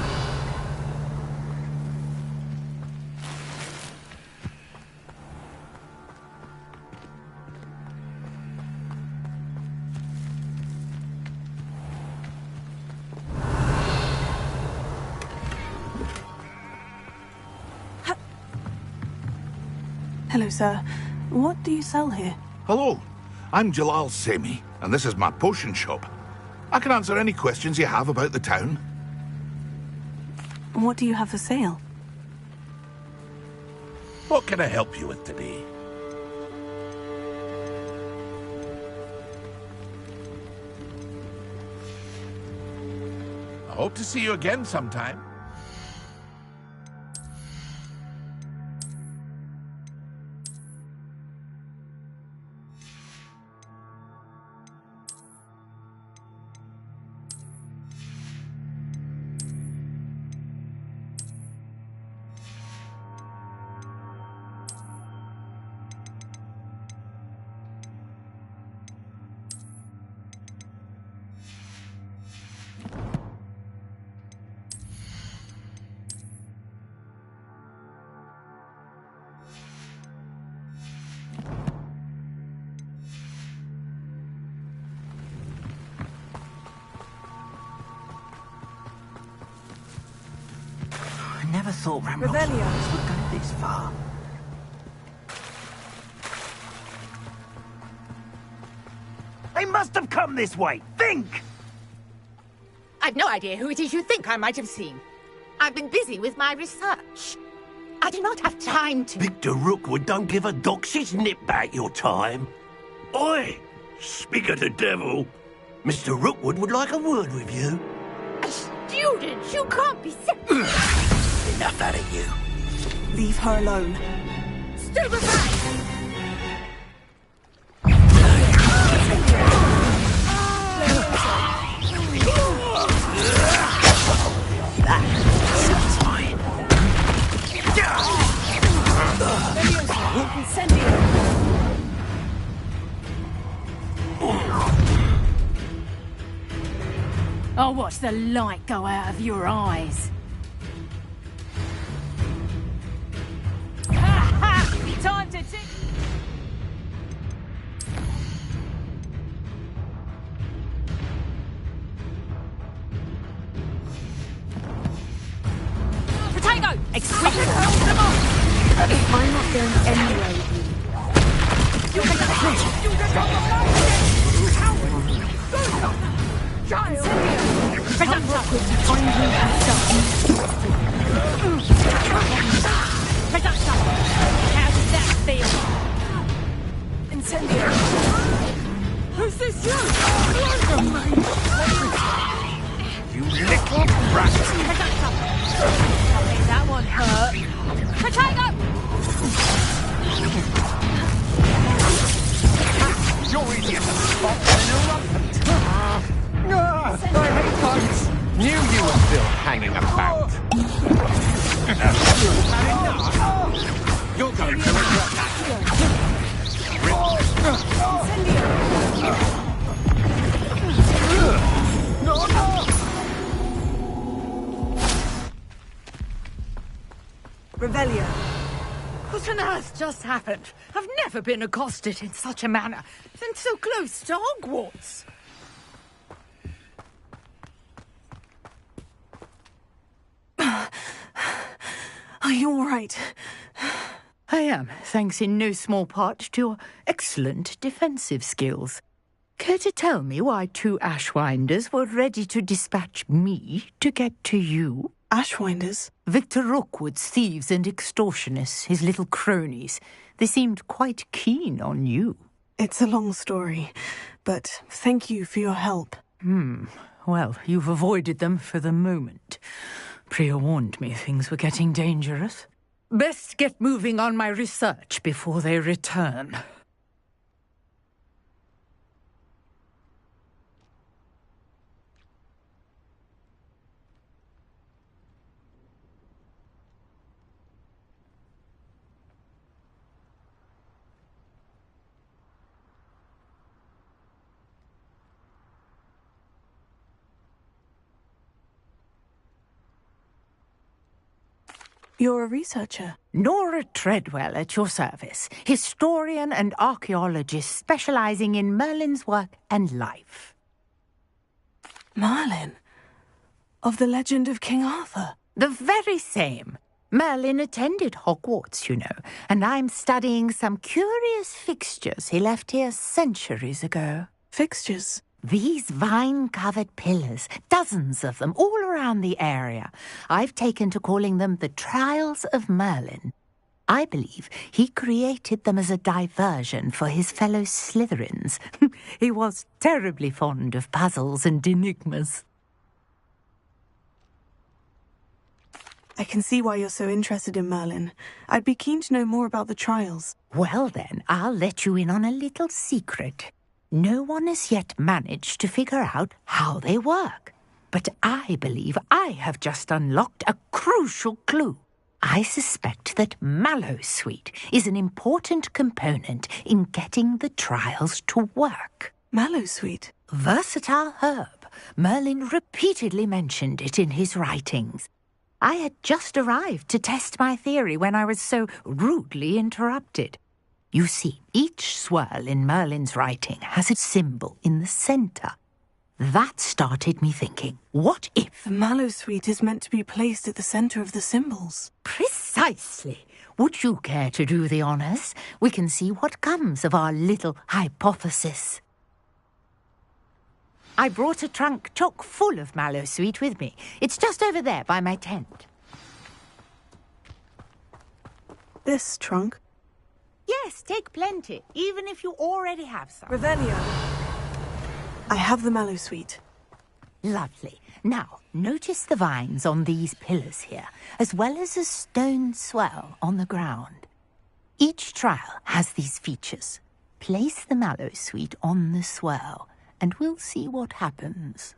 Hello, sir. What do you sell here? Hello, I'm Jalal Semi, and this is my potion shop. I can answer any questions you have about the town. What do you have for sale? What can I help you with today? I hope to see you again sometime. I never thought Ramrock's loyalists would go this far. They must have come this way. Think! I've no idea who it is you think I might have seen. I've been busy with my research. I do not have time to... Victor Rookwood don't give a doxy's nip back your time. Oi! Speak of the devil. Mr. Rookwood would like a word with you. A student? You can't be sick. Enough out of you. Leave her alone. Stupefy! I'll watch the light go out of your eyes. Time to tick. Potato! Exquisite! I'm not going anywhere with you. Come Rookwood to find you How does that feel? Incendio. Who's this you? You little brat. That one hurt. Potato! You're easier to spot than a rumpant. I hate heights. Knew you were still hanging about. You're going to regret that. Revelio. What on earth just happened? I've never been accosted in such a manner, and so close to Hogwarts. Are you all right? I am, thanks in no small part to your excellent defensive skills. Care to tell me why 2 Ashwinders were ready to dispatch me to get to you? Ashwinders? Victor Rookwood's thieves and extortionists, his little cronies. They seemed quite keen on you. It's a long story, but thank you for your help. Well, you've avoided them for the moment. Priya warned me things were getting dangerous. Best get moving on my research before they return. You're a researcher? Nora Treadwell at your service, historian and archaeologist specializing in Merlin's work and life. Merlin? Of the legend of King Arthur? The very same. Merlin attended Hogwarts, you know, and I'm studying some curious fixtures he left here centuries ago. Fixtures? These vine-covered pillars, dozens of them, all around the area. I've taken to calling them the Trials of Merlin. I believe he created them as a diversion for his fellow Slytherins. He was terribly fond of puzzles and enigmas. I can see why you're so interested in Merlin. I'd be keen to know more about the trials. Well then, I'll let you in on a little secret. No one has yet managed to figure out how they work. But I believe I have just unlocked a crucial clue. I suspect that Mallowsweet is an important component in getting the trials to work. Mallowsweet? Versatile herb. Merlin repeatedly mentioned it in his writings. I had just arrived to test my theory when I was so rudely interrupted. You see, each swirl in Merlin's writing has a symbol in the centre. That started me thinking, what if... The Mallowsweet is meant to be placed at the centre of the symbols. Precisely. Would you care to do the honours? We can see what comes of our little hypothesis. I brought a trunk chock full of Mallowsweet with me. It's just over there by my tent. This trunk? Yes, take plenty, even if you already have some. Revelio. I have the Mallowsweet. Lovely. Now, notice the vines on these pillars here, as well as a stone swell on the ground. Each trial has these features. Place the Mallowsweet on the swell, and we'll see what happens.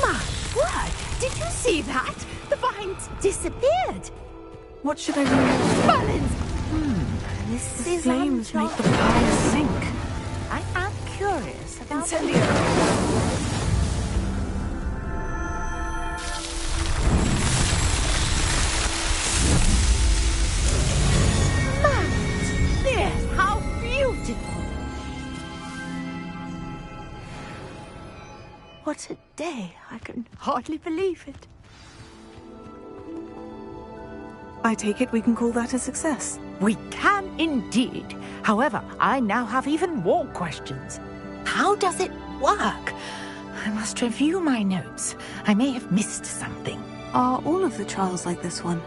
My word! Did you see that? The vines disappeared. What should I do? Merlin's! This is flames make the fire sink. I am curious about... Incendio! Yes, how beautiful! What a day. I can hardly believe it. I take it we can call that a success. We can indeed. However, I now have even more questions. How does it work? I must review my notes. I may have missed something. Are all of the trials like this one?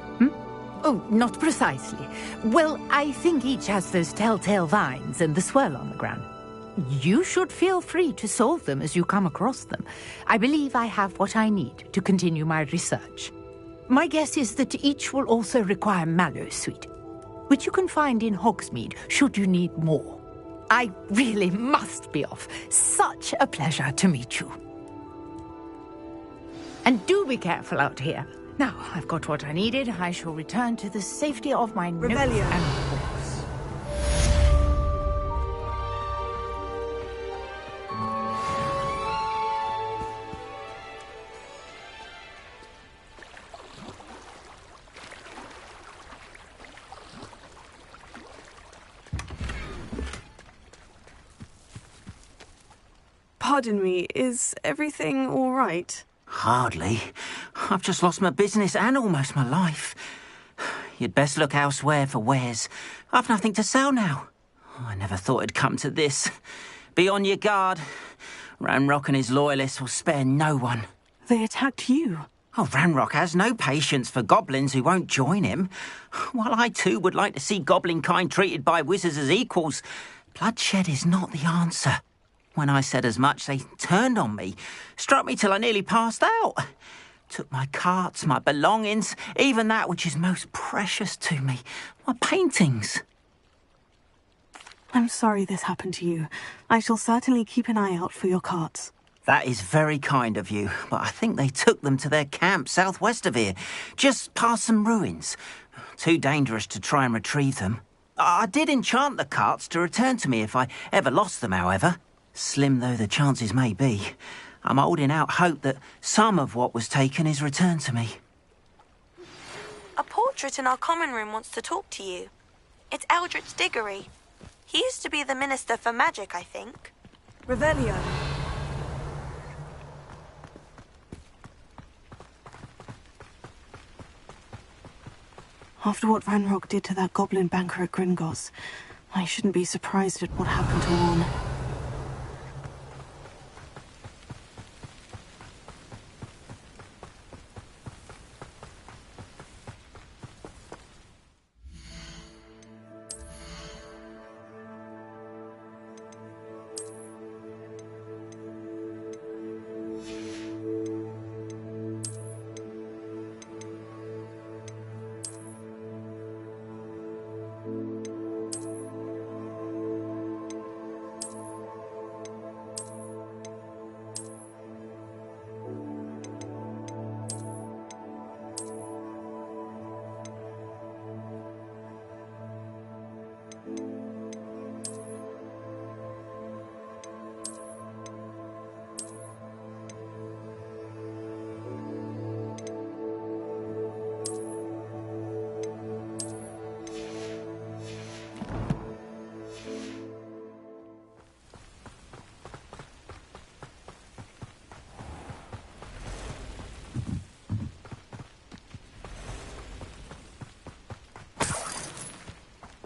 Oh, not precisely. Well, I think each has those telltale vines and the swirl on the ground. You should feel free to solve them as you come across them. I believe I have what I need to continue my research. My guess is that each will also require Mallowsweet, which you can find in Hogsmeade should you need more. I really must be off. Such a pleasure to meet you. And do be careful out here. Now, I've got what I needed. I shall return to the safety of my notes and books. Pardon me, is everything all right? Hardly. I've just lost my business and almost my life. You'd best look elsewhere for wares. I've nothing to sell now. I never thought it'd come to this. Be on your guard. Ranrock and his loyalists will spare no one. They attacked you. Oh, Ranrock has no patience for goblins who won't join him. While I too would like to see goblin kind treated by wizards as equals, bloodshed is not the answer. When I said as much, they turned on me, struck me till I nearly passed out. Took my carts, my belongings, even that which is most precious to me, my paintings. I'm sorry this happened to you. I shall certainly keep an eye out for your carts. That is very kind of you, but I think they took them to their camp southwest of here, just past some ruins. Too dangerous to try and retrieve them. I did enchant the carts to return to me if I ever lost them, however. Slim though the chances may be, I'm holding out hope that some of what was taken is returned to me. A portrait in our common room wants to talk to you. It's Eldritch Diggory. He used to be the Minister for Magic, I think. Revelio. After what Ranrock did to that goblin banker at Gringotts, I shouldn't be surprised at what happened to Orn.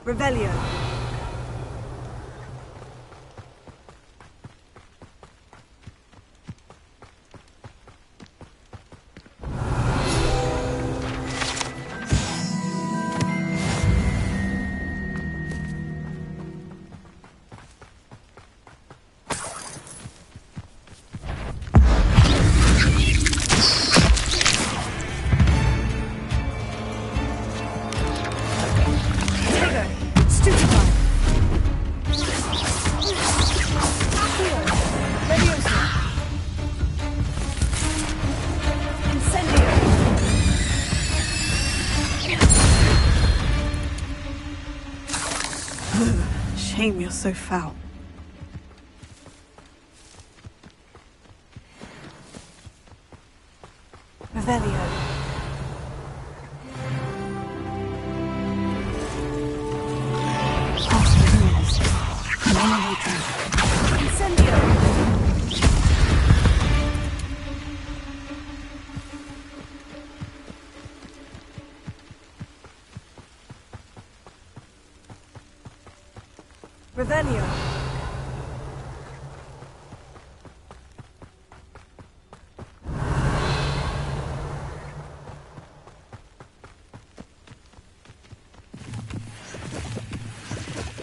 Revelio. Shame you're so foul. Revelio. Past the ruins. An enemy trap. Incendio. Revelio.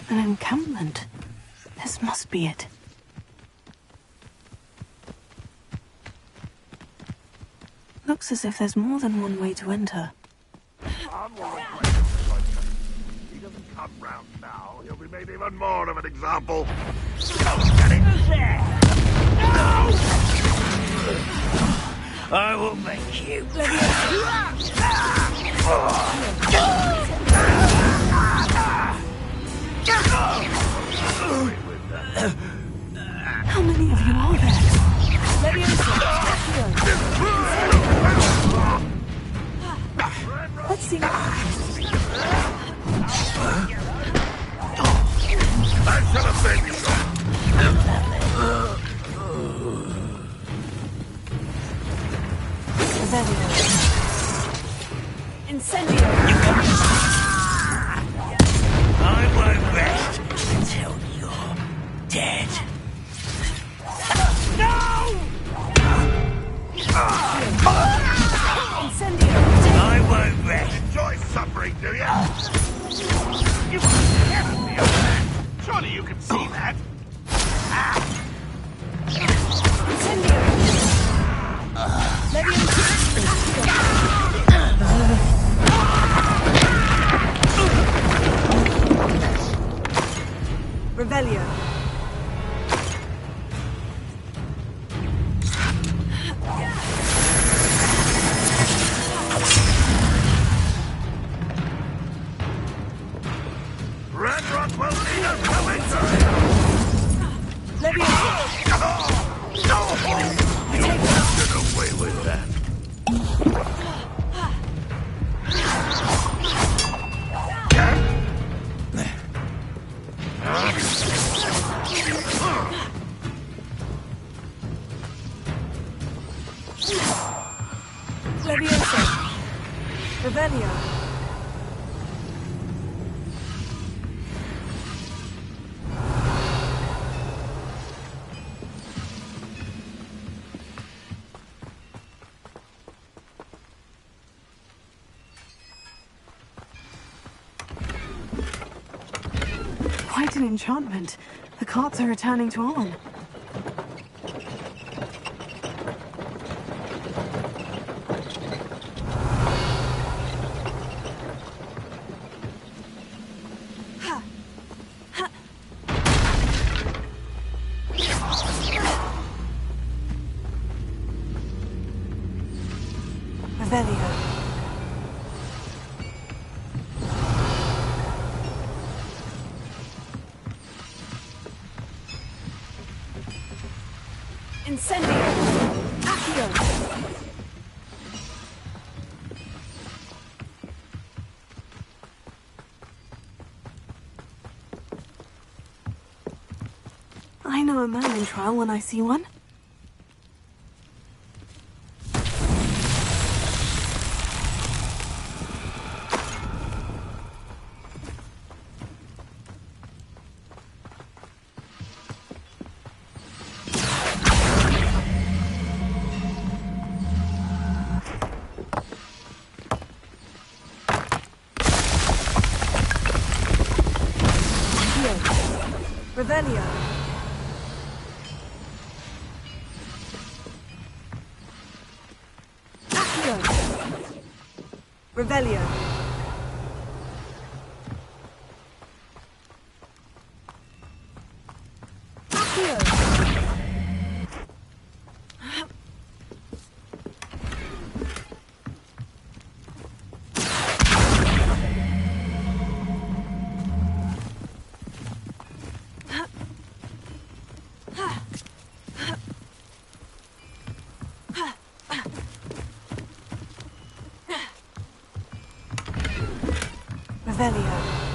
An encampment. This must be it. Looks as if there's more than one way to enter. He doesn't come round now, he'll be made even more of an example. Get in there! No! I will make you. How many of you are there? Let's see. I should have saved you. that. Revelio. Redrock will lead us to victory! You won't get away with that. Leviosa. Revelio. Quite an enchantment. The carts are returning to Arn. Revelio. Incendio! Accio! I know a Merlin trial when I see one. Revelio. Accio. Revelio. Accio. Revelio.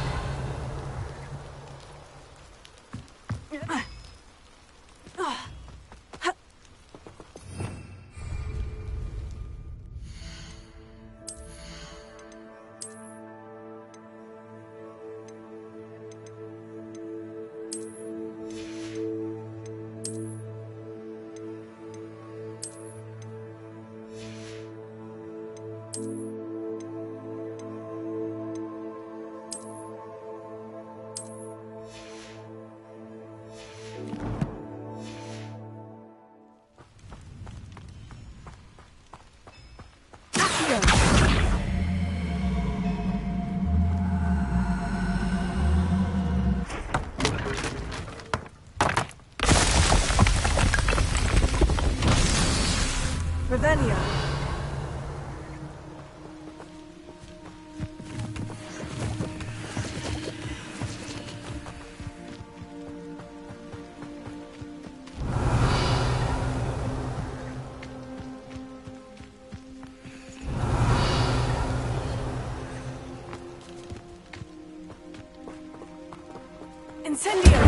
Revelio. Incendio.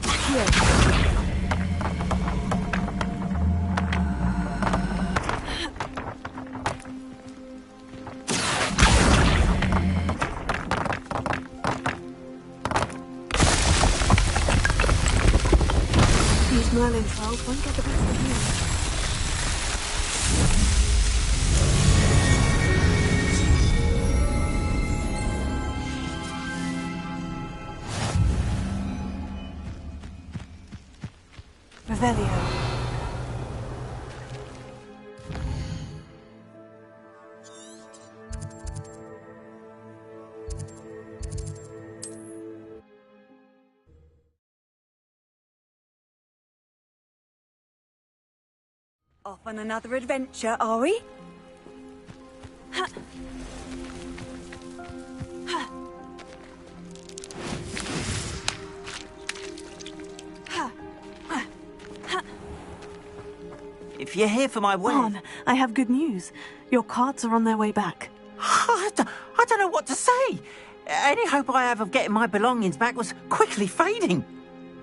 Accio. Merlin trials won't get the best of you. Revelio. Off on another adventure, are we? Ha. Ha. Ha. Ha. If you're here for my wedding... On, I have good news. Your carts are on their way back. I don't know what to say. Any hope I have of getting my belongings back was quickly fading.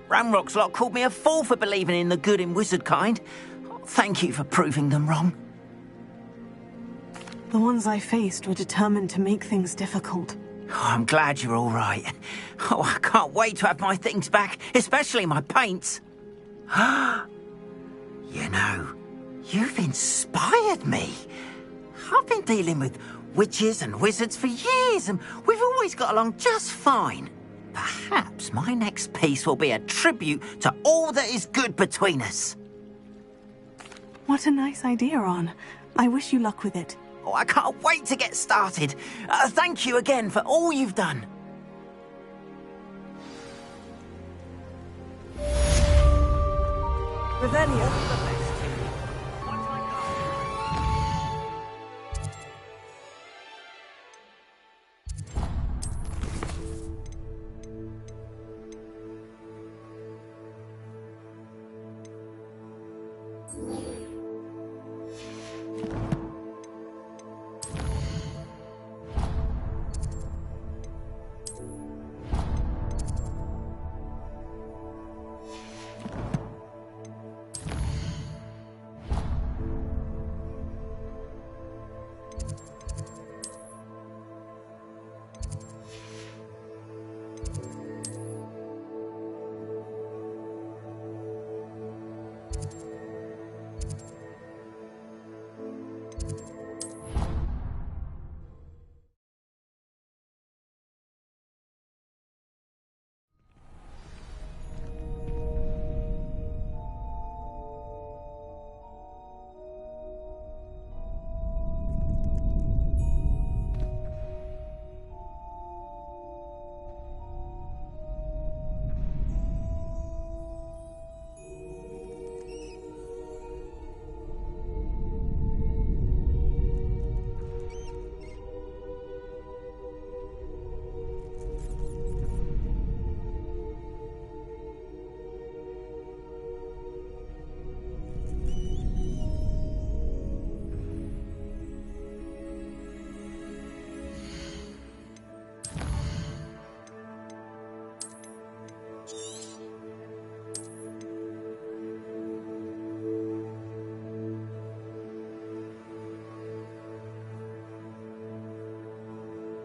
Ramrock's lot called me a fool for believing in the good in wizard kind. Thank you for proving them wrong. The ones I faced were determined to make things difficult. Oh, I'm glad you're all right. Oh, I can't wait to have my things back, especially my paints. You know, you've inspired me. I've been dealing with witches and wizards for years, and we've always got along just fine. Perhaps my next piece will be a tribute to all that is good between us. What a nice idea, On. I wish you luck with it. Oh, I can't wait to get started. Thank you again for all you've done. Revelio. Yeah.